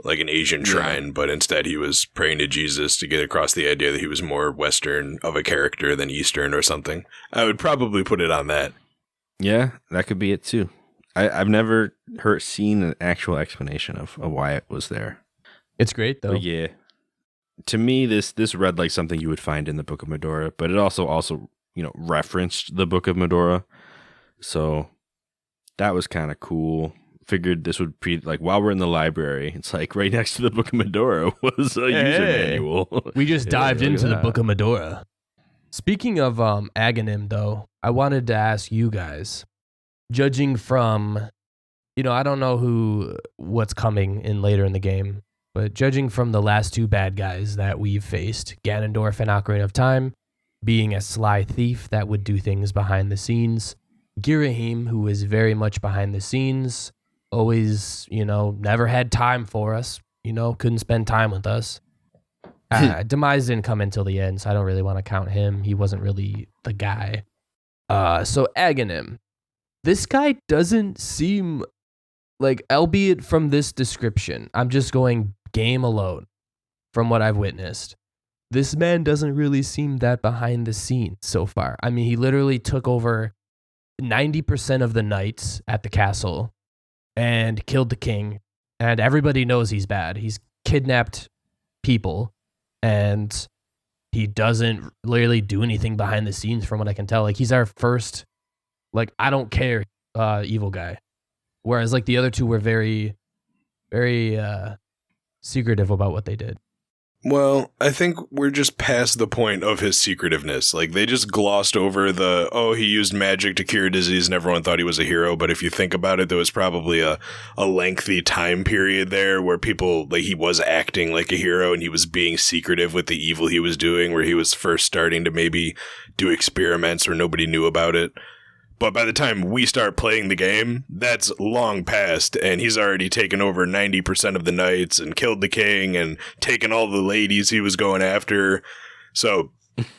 like an Asian shrine, but instead he was praying to Jesus to get across the idea that he was more Western of a character than Eastern or something. I would probably put it on that. Yeah, that could be it too. I've never seen an actual explanation of why it was there. It's great though. But yeah. To me, this read like something you would find in the Book of Mudora, but it also referenced the Book of Mudora. So that was kind of cool. Figured this would be like while we're in the library, it's like right next to the Book of Mudora was a user manual. We just dived look at into the that. Book of Mudora. Speaking of Aghanim, though, I wanted to ask you guys, judging from, I don't know what's coming in later in the game, but judging from the last 2 bad guys that we've faced, Ganondorf and Ocarina of Time, being a sly thief that would do things behind the scenes, Girahim, who is very much behind the scenes, always, never had time for us, couldn't spend time with us. Demise didn't come until the end, so I don't really want to count him. He wasn't really the guy. So Aghanim, this guy doesn't seem like, albeit from this description, I'm just going game alone from what I've witnessed. This man doesn't really seem that behind the scenes so far. I mean, he literally took over 90% of the knights at the castle and killed the king, and everybody knows he's bad. He's kidnapped people, and he doesn't really do anything behind the scenes from what I can tell. Like, he's our first, like, I don't care evil guy. Whereas, like, the other 2 were very, very secretive about what they did. Well, I think we're just past the point of his secretiveness. Like, they just glossed over he used magic to cure disease and everyone thought he was a hero. But if you think about it, there was probably a lengthy time period there where people, like, he was acting like a hero and he was being secretive with the evil he was doing, where he was first starting to maybe do experiments where nobody knew about it. But by the time we start playing the game, that's long past, and he's already taken over 90% of the knights and killed the king and taken all the ladies he was going after. So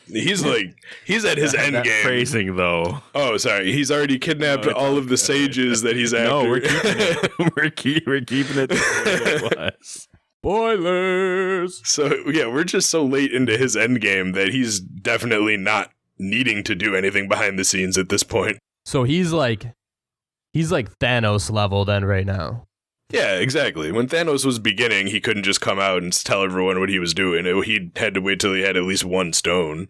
he's at his end that game. Phrasing though. Oh, sorry. He's already kidnapped all of the sages that he's after. No, we're keeping it. we're keeping it the way it was. Spoilers! So yeah, we're just so late into his end game that he's definitely not needing to do anything behind the scenes at this point. So he's like Thanos level then right now. Yeah, exactly. When Thanos was beginning, he couldn't just come out and tell everyone what he was doing. He had to wait till he had at least 1 stone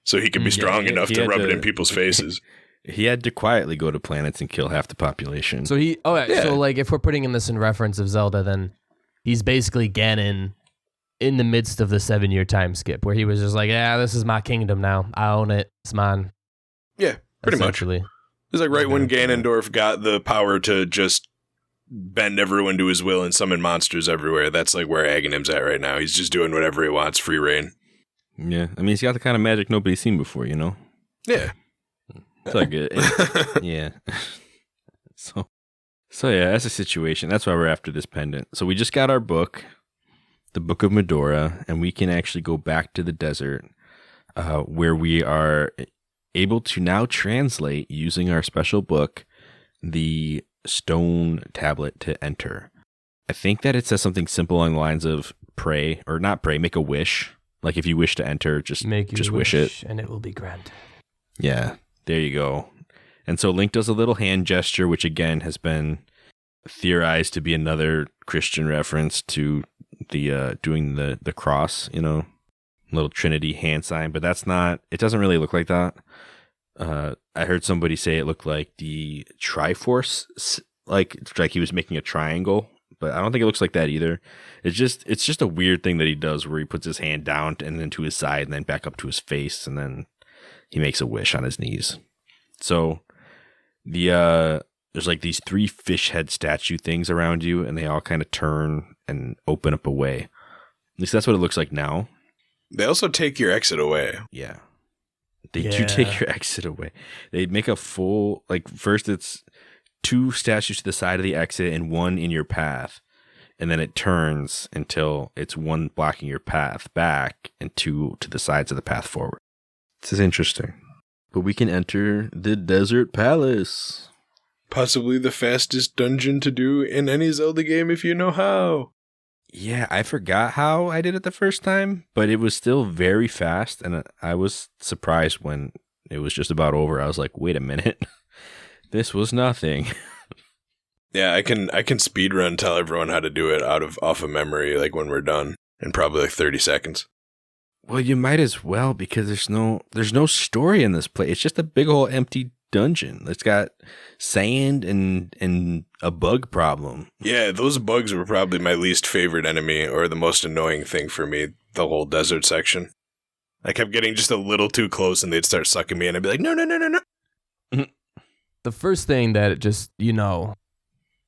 so he could be strong enough to rub it in people's faces. He had to quietly go to planets and kill half the population. So so like if we're putting this in reference of Zelda, then he's basically Ganon in the midst of the 7-year time skip where he was just like, yeah, this is my kingdom now. I own it. It's mine. Yeah, pretty much. It's like right when Ganondorf got the power to just bend everyone to his will and summon monsters everywhere. That's like where Aghanim's at right now. He's just doing whatever he wants, free reign. Yeah, I mean, he's got the kind of magic nobody's seen before, Yeah. It's like yeah. So yeah, that's the situation. That's why we're after this pendant. So we just got our book, the Book of Mudora, and we can actually go back to the desert where we are able to now translate, using our special book, the stone tablet to enter. I think that it says something simple along the lines of pray, or not pray, make a wish. Like if you wish to enter, just wish it. And it will be granted. Yeah, there you go. And so Link does a little hand gesture, which again has been theorized to be another Christian reference to the doing the cross, little Trinity hand sign, but that's not. It doesn't really look like that. I heard somebody say it looked like the Triforce, like he was making a triangle, but I don't think it looks like that either. It's just a weird thing that he does where he puts his hand down and then to his side and then back up to his face, and then he makes a wish on his knees. So there's like these 3 fish head statue things around you, and they all kind of turn and open up a way. At least that's what it looks like now. They also take your exit away. Yeah. They do take your exit away. They make a full, like, first it's 2 statues to the side of the exit and 1 in your path. And then it turns until it's 1 blocking your path back and 2 to the sides of the path forward. This is interesting. But we can enter the Desert Palace. Possibly the fastest dungeon to do in any Zelda game if you know how. Yeah, I forgot how I did it the first time, but it was still very fast, and I was surprised when it was just about over. I was like, wait a minute. This was nothing. Yeah, I can speedrun tell everyone how to do it off of memory, like when we're done, in probably like 30 seconds. Well, you might as well, because there's no story in this place. It's just a big old empty dungeon. It's got sand and a bug problem. Yeah, those bugs were probably my least favorite enemy, or the most annoying thing for me, the whole desert section. I kept getting just a little too close and they'd start sucking me and I'd be like, no. The first thing that it just,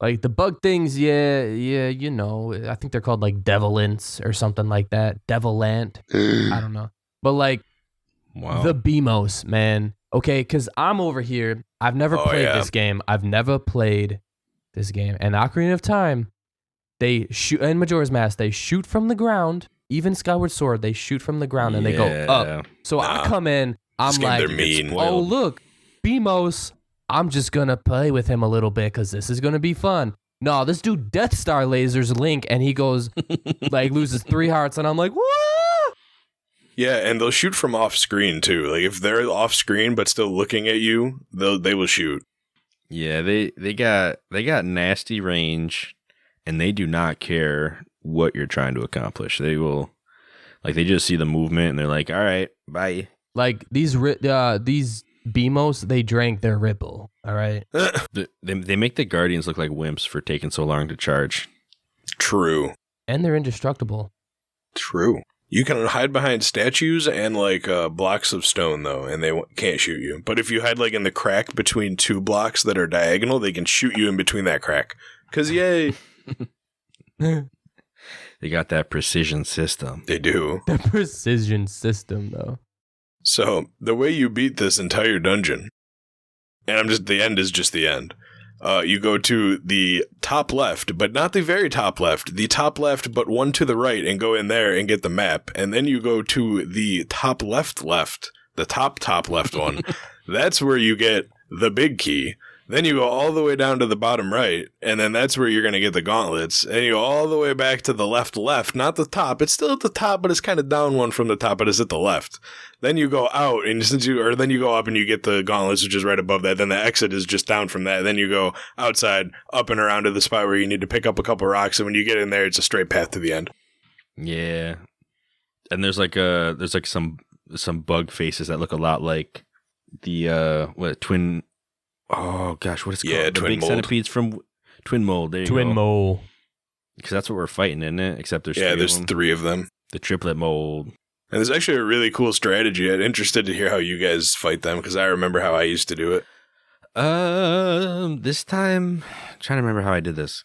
like the bug things, I think they're called like Devilants or something like that. Devilant. I don't know. But like the BMOS, man. Okay, because I'm over here. I've never played this game. And Ocarina of Time, they shoot, and Majora's Mask, they shoot from the ground. Even Skyward Sword, they shoot from the ground and they go up. So I come in, I'm like, oh, look, BMOS, I'm just going to play with him a little bit because this is going to be fun. No, this dude Death Star lasers Link and he goes, like, loses 3 hearts. And I'm like, what? Yeah, and they'll shoot from off screen too. Like if they're off screen but still looking at you, they will shoot. Yeah, they got nasty range, and they do not care what you're trying to accomplish. They will, like, they just see the movement and they're like, all right, bye. Like these BMOs, they drank their Ripple. All right. They make the Guardians look like wimps for taking so long to charge. True. And they're indestructible. True. You can hide behind statues and like blocks of stone though, and they can't shoot you. But if you hide like in the crack between 2 blocks that are diagonal, they can shoot you in between that crack. 'Cause yay. They got that precision system. They do. The precision system though. So the way you beat this entire dungeon, and the end is just the end. You go to the top left, but not the very top left. The top left, but 1 to the right, and go in there and get the map. And then you go to the top left, the top left one. That's where you get the big key. Then you go all the way down to the bottom right, and then that's where you're going to get the gauntlets. And you go all the way back to the left, not the top. It's still at the top, but it's kind of down one from the top, but it's at the left. Then you go out, and then you go up and you get the gauntlets, which is right above that. Then the exit is just down from that. Then you go outside, up and around to the spot where you need to pick up a couple rocks, and when you get in there, it's a straight path to the end. Yeah. And there's some bug faces that look a lot like the twin. Oh gosh, what is it called? The big mold. Centipedes from Twin Mold. There you Twin go. Mold. Because that's what we're fighting, isn't it? Except there's there's 3 of them. The triplet mold. And there's actually a really cool strategy. I'm interested to hear how you guys fight them because I remember how I used to do it. This time, I'm trying to remember how I did this.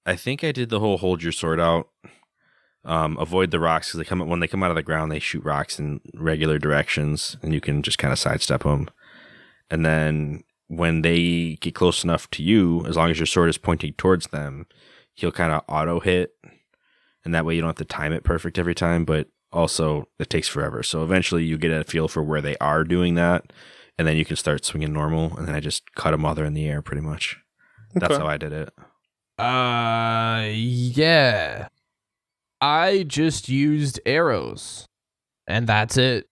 I think I did the whole hold your sword out. Avoid the rocks because when they come out of the ground, they shoot rocks in regular directions, and you can just kind of sidestep them. And then when they get close enough to you, as long as your sword is pointing towards them, he'll kind of auto hit, and that way you don't have to time it perfect every time, but also it takes forever. So eventually you get a feel for where they are doing that, and then you can start swinging normal, and then I just cut them while they're in the air pretty much. Okay. That's how I did it. Yeah. I just used arrows, and that's it.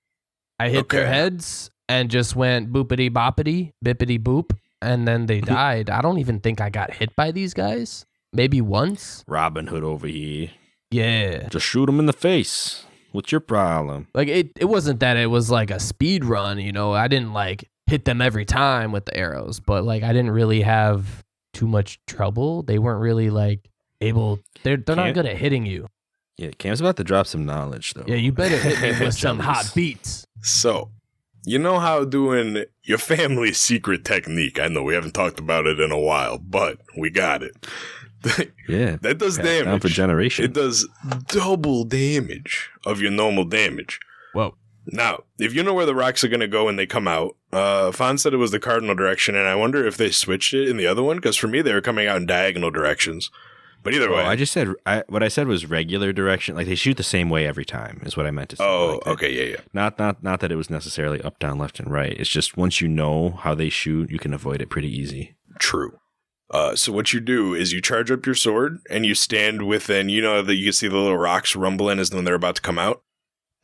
I hit their heads and just went boopity boppity, bippity boop, and then they died. I don't even think I got hit by these guys. Maybe once. Robin Hood over here. Yeah. Just shoot them in the face. What's your problem? Like it wasn't that it was like a speed run, you know. I didn't like hit them every time with the arrows, but like I didn't really have too much trouble. They weren't really like able. They're not good at hitting you. Yeah, Cam's about to drop some knowledge though. Yeah, you better hit me with some hot beats. So, you know how doing your family's secret technique, I know we haven't talked about it in a while, but we got it. Yeah. That does Passed down damage. for generations. It does double damage of your normal damage. Whoa. Now, if you know where the rocks are going to go when they come out, Fawn said it was the cardinal direction, and I wonder if they switched it in the other one, because for me, they were coming out in diagonal directions. But either way. I just said, what I said was regular direction. Like they shoot the same way every time is what I meant to say. Oh, like okay, yeah. Not that it was necessarily up, down, left, and right. It's just once you know how they shoot, you can avoid it pretty easy. True. So what you do is you charge up your sword, and you stand within, you know, that you can see the little rocks rumbling as when they're about to come out.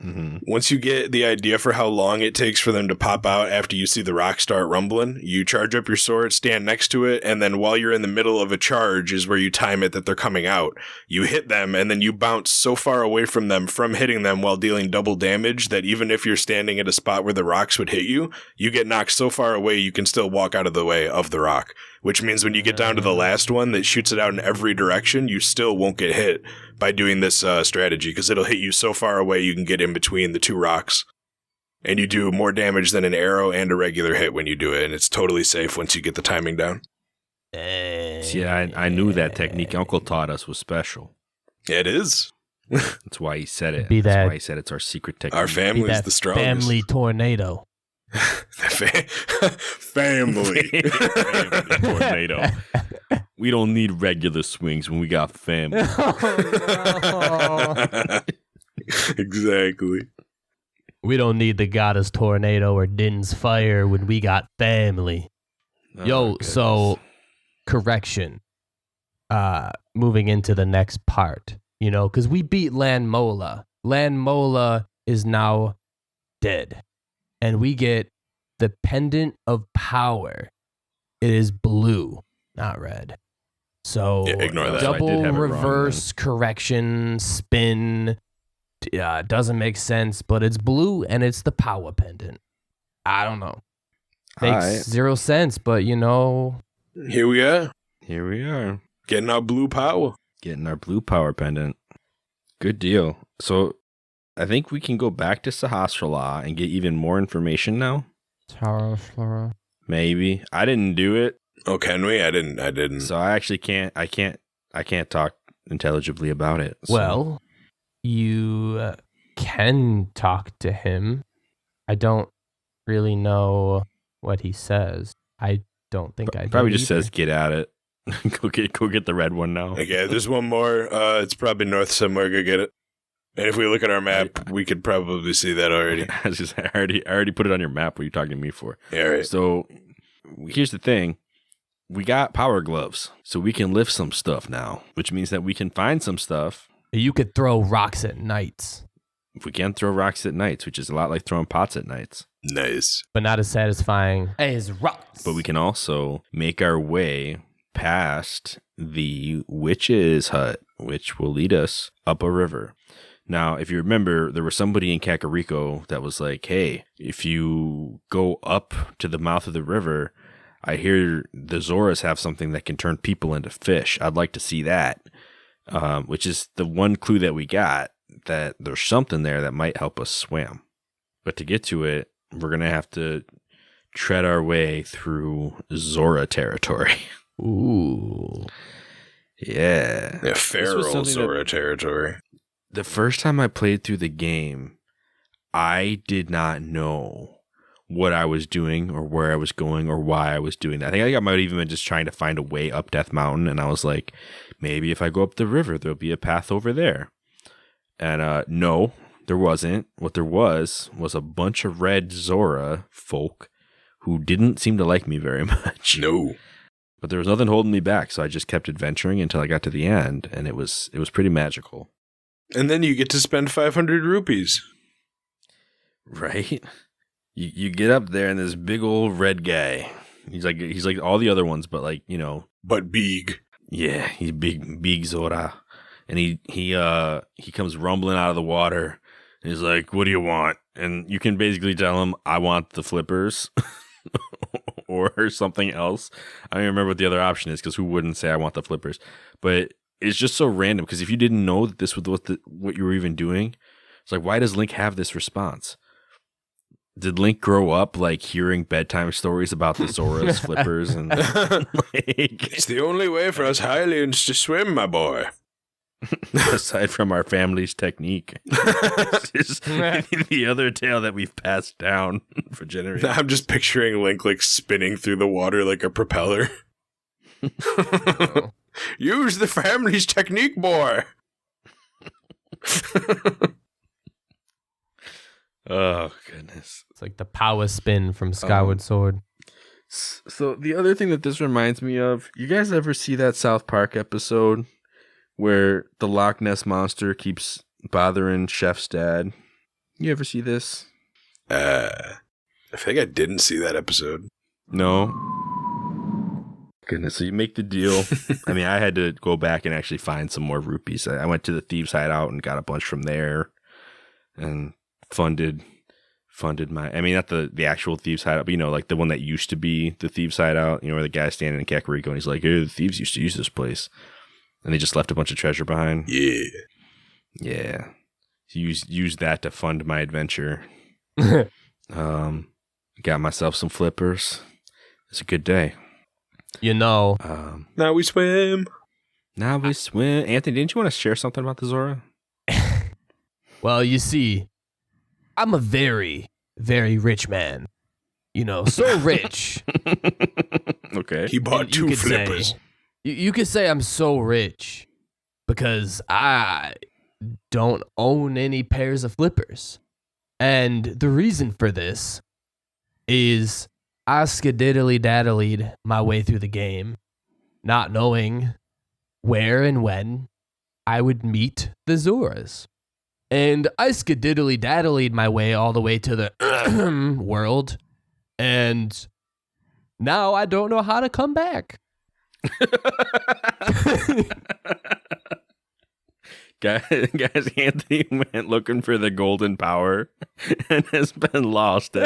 Mm-hmm. Once you get the idea for how long it takes for them to pop out after you see the rock start rumbling, you charge up your sword, stand next to it, and then while you're in the middle of a charge is where you time it that they're coming out. You hit them, and then you bounce so far away from them from hitting them while dealing double damage that even if you're standing at a spot where the rocks would hit you, you get knocked so far away you can still walk out of the way of the rock. Which means when you get down to the last one that shoots it out in every direction, you still won't get hit by doing this strategy, because it'll hit you so far away you can get in between the two rocks. And you do more damage than an arrow and a regular hit when you do it, and it's totally safe once you get the timing down. See, I knew that technique Uncle taught us was special. It is. That's why he said it. Be That's that- why he said it's our secret technique. Our Be family's that the strongest. family tornado. Family. Family tornado. We don't need regular swings when we got family. Exactly. We don't need the goddess tornado or Din's fire when we got family. Yo, so correction. Moving into the next part, you know, because we beat Landmola. Landmola is now dead. And we get the pendant of power. It is blue, not red. So Yeah, ignore that. So I did double have it wrong, reverse correction spin. Doesn't make sense, but it's blue and it's the power pendant. I don't know. Makes Alright. zero sense, but you know. Here we are, Here we are, getting our blue power. getting our blue power pendant. Good deal. So I think we can go back to Sahasrara and get even more information now. Maybe. I didn't do it, Oh, can we? I didn't. so I actually can't. I can't talk intelligibly about it. So. Well, you can talk to him. I don't really know what he says. I don't think I probably do just either. says get at it. go get the red one now. Okay, there's one more. It's probably north somewhere. Go get it. And if we look at our map, we could probably see that already. I already put it on your map. What are you talking to me for? Yeah, right. So here's the thing. We got power gloves, so we can lift some stuff now, which means that we can find some stuff. You could throw rocks at nights, If we can throw rocks at nights, which is a lot like throwing pots at nights. Nice. but not as satisfying as rocks. But we can also make our way past the witch's hut, which will lead us up a river. Now, if you remember, there was somebody in Kakariko that was like, hey, if you go up to the mouth of the river, I hear the Zoras have something that can turn people into fish. I'd like to see that, which is the one clue that we got, that there's something there that might help us swim. But to get to it, we're going to have to tread our way through Zora territory. Ooh. Yeah. Yeah, feral something Zora territory. The first time I played through the game, I did not know what I was doing or where I was going or why I was doing that. I think I might even been just trying to find a way up Death Mountain, and I was like, maybe if I go up the river, there'll be a path over there. And no, there wasn't. What there was a bunch of red Zora folk who didn't seem to like me very much. No. But there was nothing holding me back, so I just kept adventuring until I got to the end, and it was pretty magical. And then you get to spend 500 rupees. Right? You get up there and this big old red guy. He's like all the other ones, but like, you know, But big. yeah, he's big Zora. And he comes rumbling out of the water He's like, what do you want? And you can basically tell him, I want the flippers or something else. I don't even remember what the other option is because who wouldn't say I want the flippers? But it's just so random because if you didn't know that this was what you were even doing, it's like, why does Link have this response? Did Link grow up like hearing bedtime stories about the Zora's flippers? And It's the only way for us Hylians to swim, my boy. aside from our family's technique, it's the other tale that we've passed down for generations. I'm just picturing Link like spinning through the water like a propeller. Use the family's technique, boy. Oh, goodness. It's like the power spin from Skyward Sword. So the other thing that this reminds me of, you guys ever see that South Park episode where the Loch Ness Monster keeps bothering Chef's dad? You ever see this? I think I didn't see that episode. No? Goodness, so you make the deal. I mean, I had to go back and actually find some more rupees. I went to the Thieves' Hideout and got a bunch from there and funded my, I mean, not the actual Thieves' Hideout, but, you know, like the one that used to be the Thieves' Hideout, you know, where the guy's standing in Kakariko and he's like, hey, the thieves used to use this place. And they just left a bunch of treasure behind. Yeah. Yeah. Use that to fund my adventure. Got myself some flippers. It's a good day. You know. Now we swim. Anthony, didn't you want to share something about the Zora? Well, you see, I'm a very, very rich man. You know, so rich. Okay. He bought two flippers. You could say I'm so rich because I don't own any pairs of flippers. And the reason for this is I skididdly-daddlied my way through the game, not knowing where and when I would meet the Zoras. And I skididdly-daddlied my way all the way to the world, and now I don't know how to come back. Guys, Anthony went looking for the golden power and has been lost. He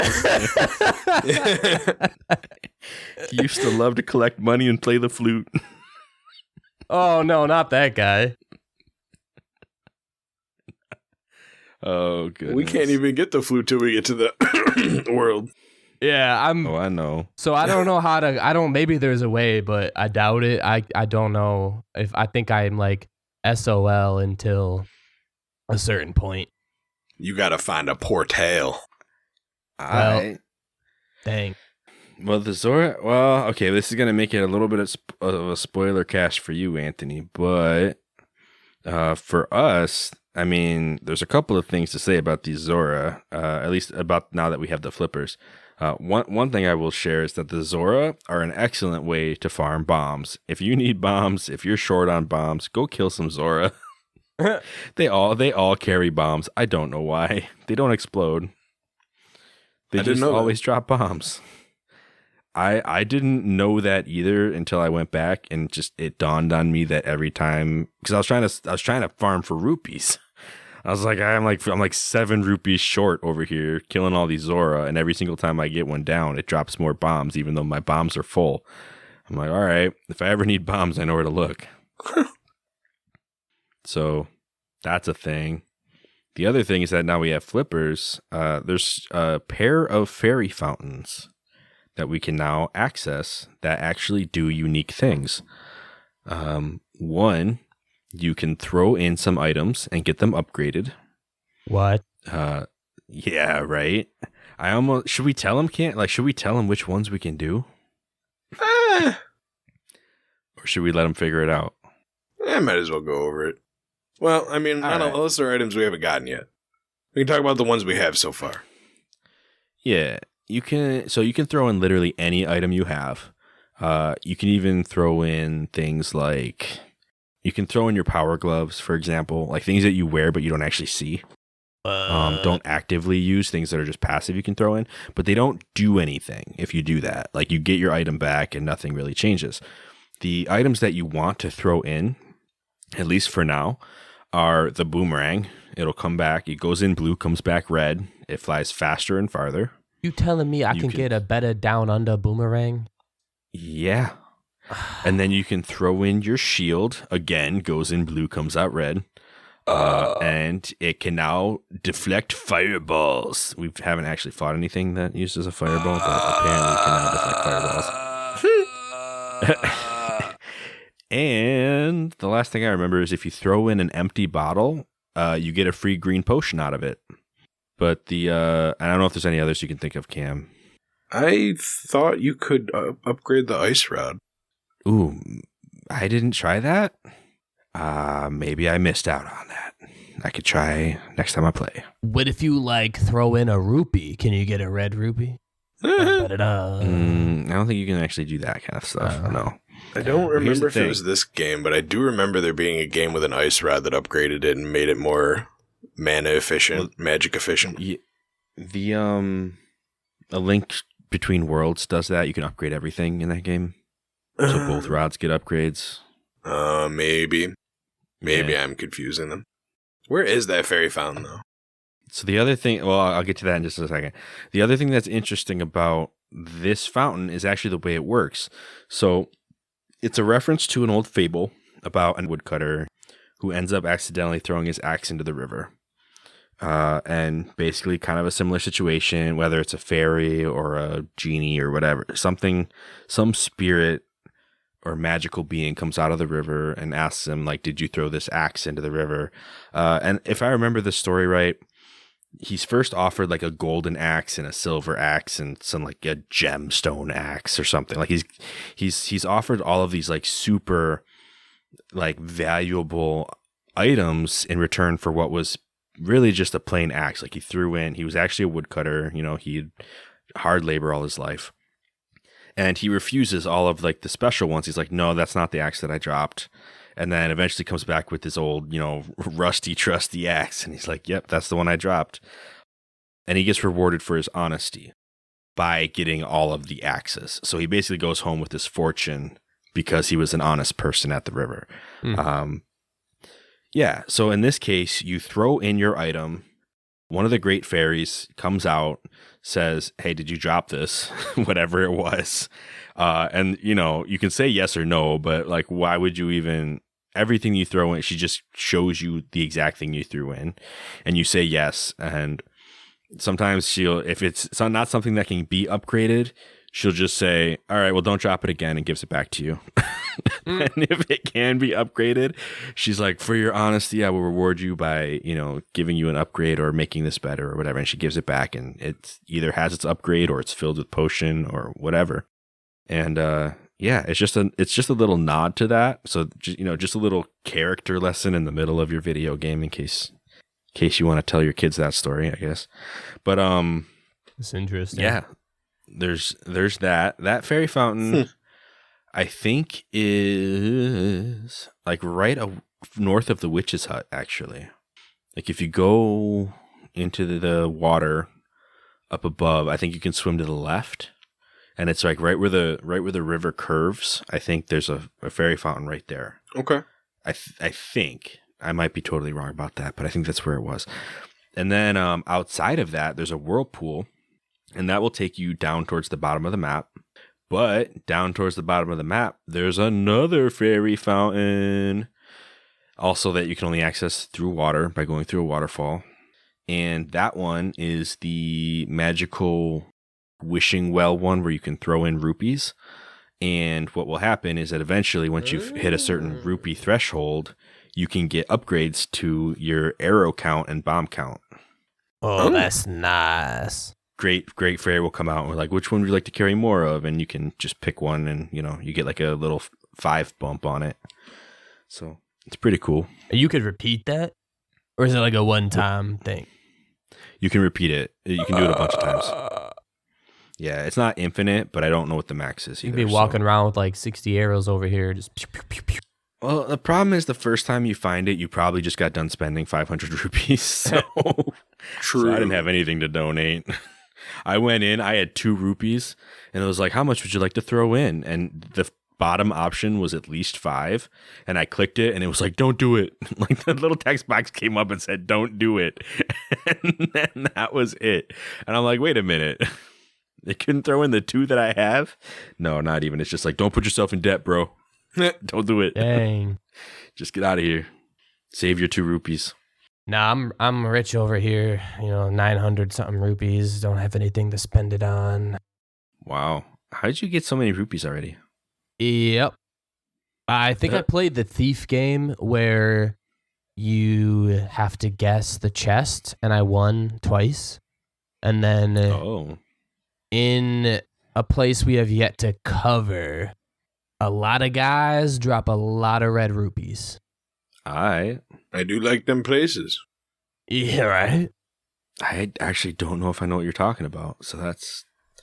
used to love to collect money and play the flute. Oh, no, not that guy. Oh, goodness. We can't even get the flute till we get to the world. Yeah, Oh, I know. So I don't know how to. Maybe there's a way, but I doubt it. I don't know if. I think I'm like SOL until a certain point. You gotta find a portal. Dang. Well, the Zora. Well, okay. This is gonna make it a little bit of a spoiler cast for you, Anthony. But for us, I mean, there's a couple of things to say about these Zora. At least about now that we have the flippers. One thing I will share is that the Zora are an excellent way to farm bombs. If you need bombs, if you're short on bombs, go kill some Zora. They all carry bombs. I don't know why. They don't explode. They just always drop bombs. I didn't know that either until I went back and just it dawned on me that every time, because I was trying to farm for rupees. I was like, I'm like 7 rupees short over here killing all these Zora, and every single time I get one down, it drops more bombs, even though my bombs are full. I'm like, all right, if I ever need bombs, I know where to look. So that's a thing. The other thing is that now we have flippers. There's a pair of fairy fountains that we can now access that actually do unique things. One, you can throw in some items and get them upgraded. What? Yeah, right. Should we tell him? Should we tell him which ones we can do? Or should we let him figure it out? I might as well go over it. Well, I mean, unless there are items we haven't gotten yet. We can talk about the ones we have so far. Yeah, you can. So you can throw in literally any item you have. You can even throw in things like, you can throw in your power gloves, for example, like things that you wear but you don't actually see. Don't actively use things that are just passive you can throw in, but they don't do anything if you do that. Like you get your item back and nothing really changes. The items that you want to throw in, at least for now, are the boomerang. It'll come back. It goes in blue, comes back red. It flies faster and farther. You telling me I can get a better down under boomerang? Yeah. And then you can throw in your shield. Again, goes in blue, comes out red. And it can now deflect fireballs. We haven't actually fought anything that uses a fireball, but apparently it can now deflect fireballs. And the last thing I remember is if you throw in an empty bottle, you get a free green potion out of it. But I don't know if there's any others you can think of, Cam. I thought you could upgrade the ice rod. Ooh, I didn't try that. Maybe I missed out on that. I could try next time I play. What if you throw in a rupee? Can you get a red rupee? I don't think you can actually do that kind of stuff. No. I don't remember if it was this game, but I do remember there being a game with an ice rod that upgraded it and made it more mana efficient, magic efficient. A Link Between Worlds does that. You can upgrade everything in that game. So both rods get upgrades. Maybe Yeah. I'm confusing them. Where is that fairy fountain, though? So the other thing, well, I'll get to that in just a second. The other thing that's interesting about this fountain is actually the way it works. So it's a reference to an old fable about a woodcutter who ends up accidentally throwing his axe into the river. And basically kind of a similar situation, whether it's a fairy or a genie or whatever, some spirit or magical being comes out of the river and asks him, did you throw this axe into the river? And if I remember the story right, he's first offered a golden axe and a silver axe and some a gemstone axe or something. He's offered all of these super valuable items in return for what was really just a plain axe. He was actually a woodcutter, he'd hard labor all his life. And he refuses all of the special ones. He's like, no, that's not the axe that I dropped. And then eventually comes back with this old, rusty, trusty axe. And he's like, yep, that's the one I dropped. And he gets rewarded for his honesty by getting all of the axes. So he basically goes home with his fortune because he was an honest person at the river. Yeah. So in this case, you throw in your item. One of the great fairies comes out, says, hey, did you drop this? Whatever it was. And, you can say yes or no, but why would you even, everything you throw in, she just shows you the exact thing you threw in and you say yes. And sometimes if it's not something that can be upgraded, she'll just say, all right, well, don't drop it again, and gives it back to you. And if it can be upgraded, she's like, for your honesty, I will reward you by, giving you an upgrade or making this better or whatever. And she gives it back, and it either has its upgrade or it's filled with potion or whatever. And it's just a little nod to that. So just a little character lesson in the middle of your video game in case you want to tell your kids that story, I guess. But it's interesting. Yeah. There's that fairy fountain. I think is right north of the witch's hut, actually. If you go into the water up above, I think you can swim to the left, and it's right where the river curves. I think there's a fairy fountain right there. Okay. I think I might be totally wrong about that, but I think that's where it was. And then outside of that, there's a whirlpool. And that will take you down towards the bottom of the map. But down towards the bottom of the map, there's another fairy fountain. Also that you can only access through water by going through a waterfall. And that one is the magical wishing well one where you can throw in rupees. And what will happen is that eventually, once you've hit a certain rupee threshold, you can get upgrades to your arrow count and bomb count. Oh, that's nice. Great fairy will come out and we're like, which one would you like to carry more of? And you can just pick one and, you get a little 5 bump on it. So it's pretty cool. You could repeat that? Or is it a one-time thing? You can repeat it. You can do it a bunch of times. Yeah, it's not infinite, but I don't know what the max is either. You'd be walking around with 60 arrows over here. Just pew, pew, pew, pew. Well, the problem is the first time you find it, you probably just got done spending 500 rupees. So, True. So I didn't have anything to donate. I went in, I had 2 rupees, and it was like, how much would you like to throw in? And the bottom option was at least 5, and I clicked it, and it was like, don't do it. Like the little text box came up and said, don't do it. And then that was it. And I'm like, wait a minute. They couldn't throw in the 2 that I have? No, not even. It's just like, don't put yourself in debt, bro. Don't do it. Dang. Just get out of here. Save your 2 rupees. Nah, I'm rich over here. 900 something rupees. Don't have anything to spend it on. Wow. How did you get so many rupees already? Yep. I think I played the thief game where you have to guess the chest, and I won twice. And then in a place we have yet to cover, a lot of guys drop a lot of red rupees. I do like them places. Yeah, right? I actually don't know if I know what you're talking about. So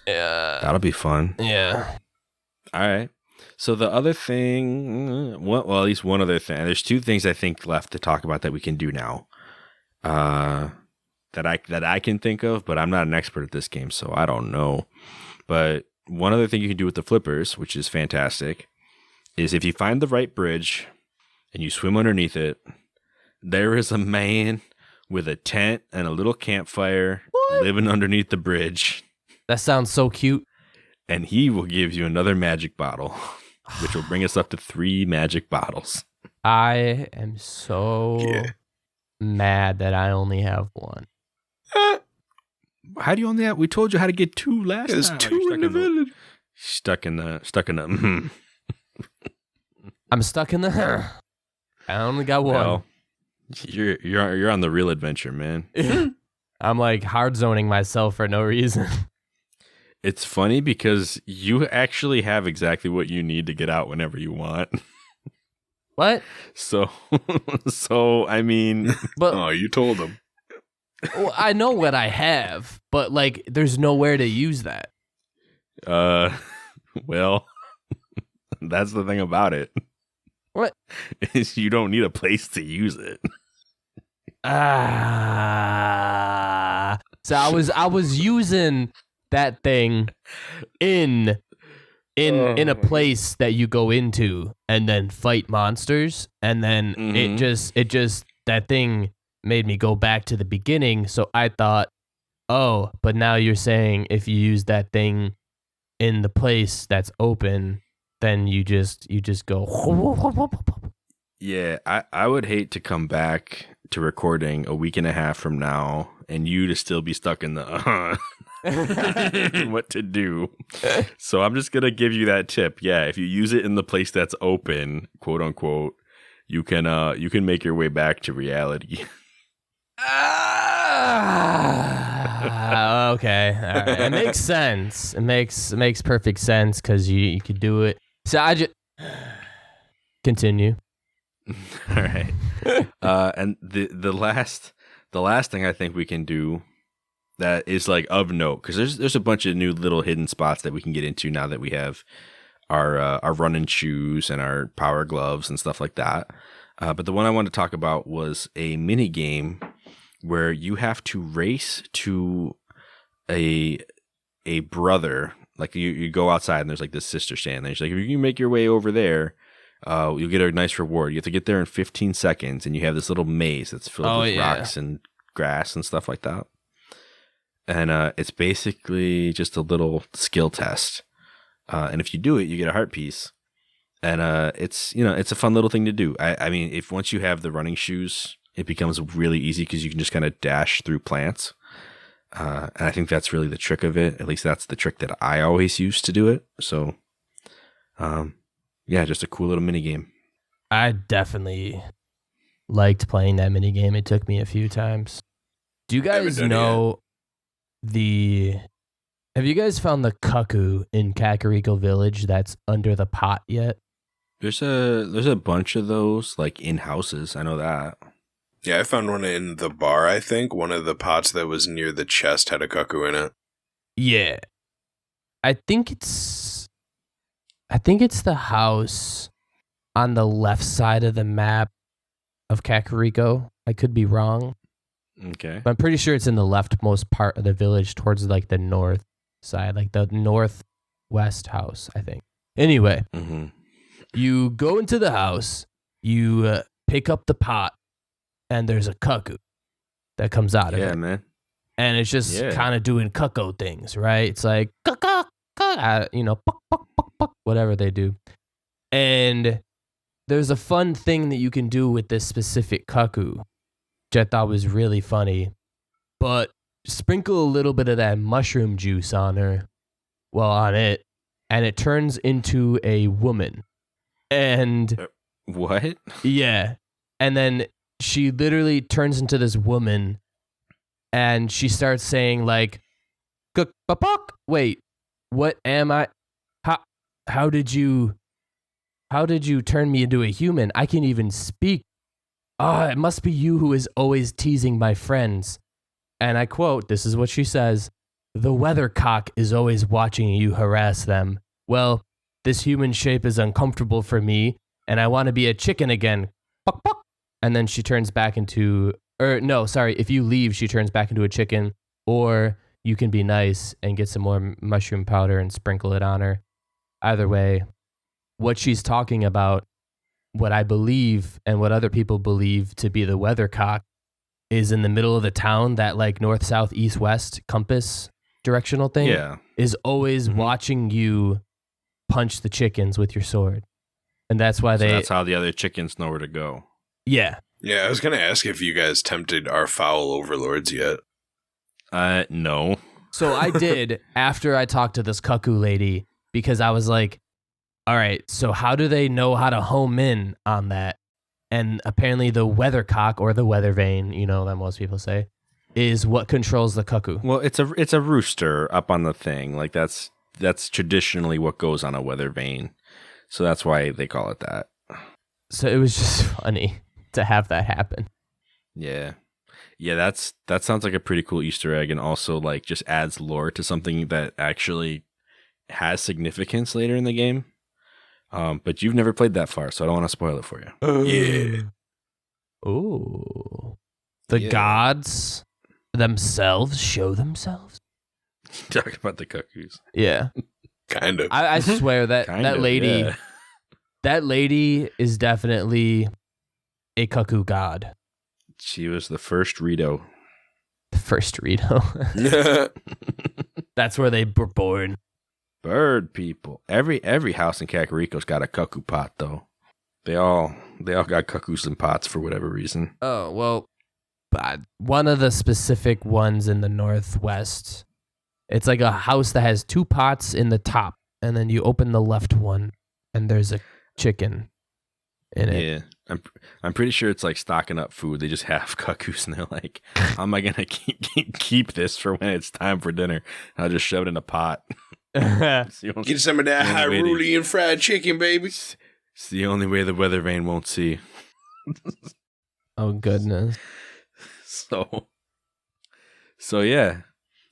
that'll be fun. Yeah. All right. So the other thing, well, at least one other thing. There's 2 things I think left to talk about that we can do now. That I can think of, but I'm not an expert at this game, so I don't know. But one other thing you can do with the flippers, which is fantastic, is if you find the right bridge and you swim underneath it, there is a man with a tent and a little campfire living underneath the bridge. That sounds so cute. And he will give you another magic bottle, which will bring us up to 3 magic bottles. I am so mad that I only have 1. How do you only have? We told you how to get 2 last time. There's 2 in the village. Stuck in the. I'm stuck in the. I only got 1. Well, you're on the real adventure, man. I'm like hard zoning myself for no reason. It's funny because you actually have exactly what you need to get out whenever you want. What? So I mean, but you told him. Well, I know what I have, but like, there's nowhere to use that. Well, that's the thing about it. What? Is you don't need a place to use it. So I was using that thing in a place that you go into and then fight monsters, and then it just that thing made me go back to the beginning. So I thought, oh, but now you're saying if you use that thing in the place that's open, then you just go. Yeah, I would hate to come back to recording a week and a half from now and you to still be stuck in the what to do. So I'm just gonna give you that tip. Yeah, if you use it in the place that's open, quote unquote, you can make your way back to reality. Okay, all right. It makes sense. It makes perfect sense because you could do it. So I just continue. All right. And the last thing I think we can do that is like of note, because there's a bunch of new little hidden spots that we can get into now that we have our running shoes and our power gloves and stuff like that. But the one I wanted to talk about was a mini game where you have to race to a brother. Like you go outside and there's like this sister standing there. She's like, if you make your way over there, you'll get a nice reward. You have to get there in 15 seconds, and you have this little maze that's filled with rocks and grass and stuff like that. And it's basically just a little skill test. And if you do it, you get a heart piece. And it's a fun little thing to do. I mean, if once you have the running shoes, it becomes really easy because you can just kind of dash through plants. And I think that's really the trick of it. At least that's the trick that I always use to do it. So, yeah, just a cool little mini game. I definitely liked playing that mini game. It took me a few times. Do you guys know have you guys found the cuckoo in Kakariko Village that's under the pot yet? There's a bunch of those like in houses. I know that. Yeah, I found one in the bar, I think. One of the pots that was near the chest had a cuckoo in it. Yeah. I think it's the house on the left side of the map of Kakariko. I could be wrong. Okay. But I'm pretty sure it's in the leftmost part of the village towards like the north side, like the northwest house, I think. Anyway, You go into the house, you pick up the pot, and there's a cuckoo that comes out of it. Yeah, man. And it's just kind of doing cuckoo things, right? It's like, cuckoo, puck, puck, puck, puck, whatever they do. And there's a fun thing that you can do with this specific cuckoo, which I thought was really funny. But sprinkle a little bit of that mushroom juice on her, on it, and it turns into a woman. And what? Yeah. And then she literally turns into this woman and she starts saying like, wait, what am I? How did you turn me into a human? I can't even speak. It must be you who is always teasing my friends. And I quote, this is what she says, "The weathercock is always watching you harass them. Well, this human shape is uncomfortable for me, and I want to be a chicken again." Puck, puck. And then she turns back into, if you leave, she turns back into a chicken, or you can be nice and get some more mushroom powder and sprinkle it on her. Either way, what she's talking about, what I believe and what other people believe to be the weathercock, is in the middle of the town, that like north, south, east, west compass directional thing is always watching you punch the chickens with your sword. And that's why that's how the other chickens know where to go. Yeah. Yeah, I was going to ask if you guys tempted our foul overlords yet. No. So I did after I talked to this cuckoo lady, because I was like, all right, so how do they know how to home in on that? And apparently the weathercock, or the weather vane, that most people say, is what controls the cuckoo. Well, it's a rooster up on the thing. Like that's traditionally what goes on a weather vane. So that's why they call it that. So it was just funny to have that happen. Yeah. Yeah, that sounds like a pretty cool Easter egg, and also like just adds lore to something that actually has significance later in the game. But you've never played that far, so I don't want to spoil it for you. Yeah. Ooh. The gods themselves show themselves? Talking about the cuckoos. Yeah. Kind of. I swear that that lady is definitely a cuckoo god. She was the first Rito. The first Rito. That's where they were born. Bird people. Every house in Kakariko's got a cuckoo pot, though. They all got cuckoos and pots for whatever reason. Oh, well, one of the specific ones in the Northwest, it's like a house that has two pots in the top, and then you open the left one, and there's a chicken in it. Yeah, I'm pretty sure it's like stocking up food. They just have cuckoos, and they're like, "How am I gonna keep this for when it's time for dinner?" I'll just shove it in a pot. Get some of that Hyrulean fried chicken, baby. It's the only way the weather vane won't see. Oh goodness. So yeah.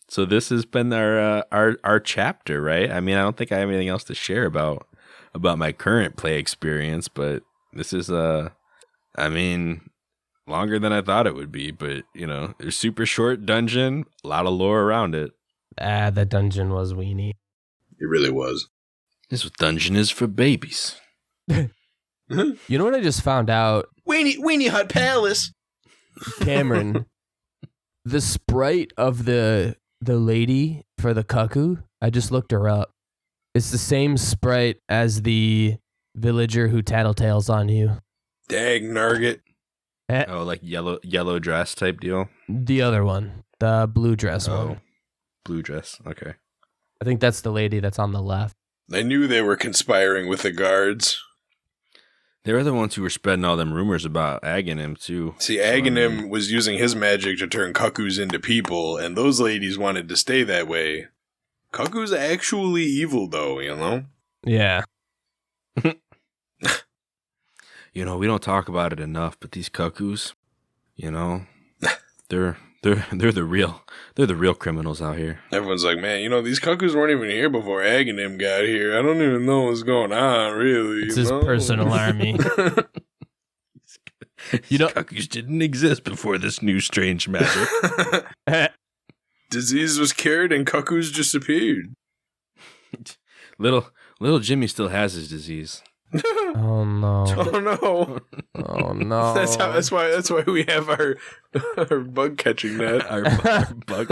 So this has been our chapter, right? I mean, I don't think I have anything else to share about my current play experience, but this is longer than I thought it would be, but a super short dungeon, a lot of lore around it. That dungeon was weenie. It really was. This dungeon is for babies. You know what I just found out? Weenie Hut Palace. Cameron, the sprite of the lady for the cuckoo, I just looked her up. It's the same sprite as the villager who tattletales on you. Dag Narget. Oh, like yellow dress type deal? The other one. The blue dress one. Blue dress. Okay. I think that's the lady that's on the left. I knew they were conspiring with the guards. They were the ones who were spreading all them rumors about Aghanim, too. See, Aghanim was using his magic to turn cuckoos into people, and those ladies wanted to stay that way. Cuckoos are actually evil, though, Yeah. We don't talk about it enough, but these cuckoos, they're the real criminals out here. Everyone's like, man, these cuckoos weren't even here before Aghanim got here. I don't even know what's going on, really. It's his personal army. Cuckoos didn't exist before this new strange magic. Disease was cured and cuckoos disappeared. Little Jimmy still has his disease. Oh no. Oh no. Oh no. That's why we have our bug catching net. Our bug.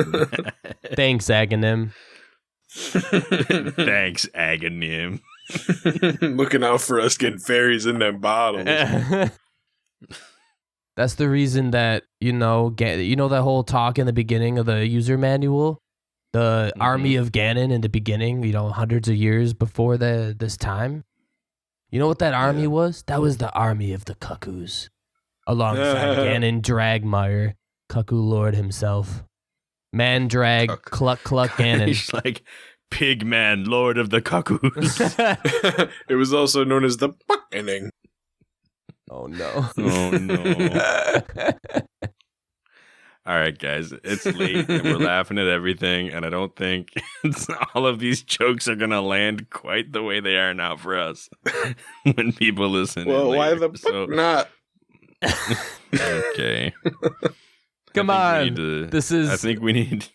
Thanks, Aghanim. Thanks, Aghanim. Looking out for us getting fairies in them bottles. That's the reason that, that whole talk in the beginning of the user manual, the army of Ganon in the beginning, hundreds of years before this time. You know what that army was? That was the army of the Cuckoos. Alongside Ganon Dragmire, Cuckoo Lord himself. Mandrag, Cluck Ganon. He's like Pigman, Lord of the Cuckoos. It was also known as the inning. Oh no. Oh no. All right, guys, it's late and we're laughing at everything, and I don't think all of these jokes are gonna land quite the way they are now for us when people listen. Well, why the not? Okay. Come on. I think we need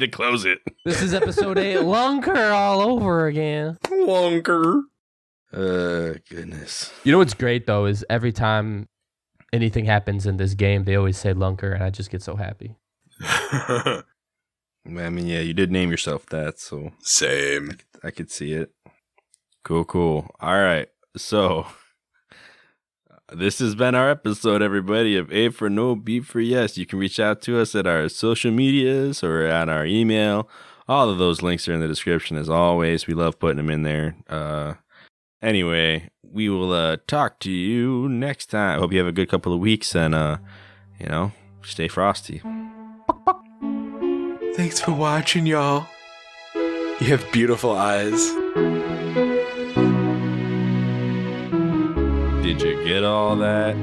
to close it. This is episode 8. Lunker all over again. Lunker. Goodness. You know what's great though is every time anything happens in this game, they always say Lunker, and I just get so happy. I mean, yeah, you did name yourself that, so same. I could see it. Cool. All right, so this has been our episode, everybody, of A for No, B for Yes. You can reach out to us at our social medias or on our email. All of those links are in the description, as always. We love putting them in there. Anyway, we will talk to you next time. Hope you have a good couple of weeks and, stay frosty. Thanks for watching, y'all. You have beautiful eyes. Did you get all that?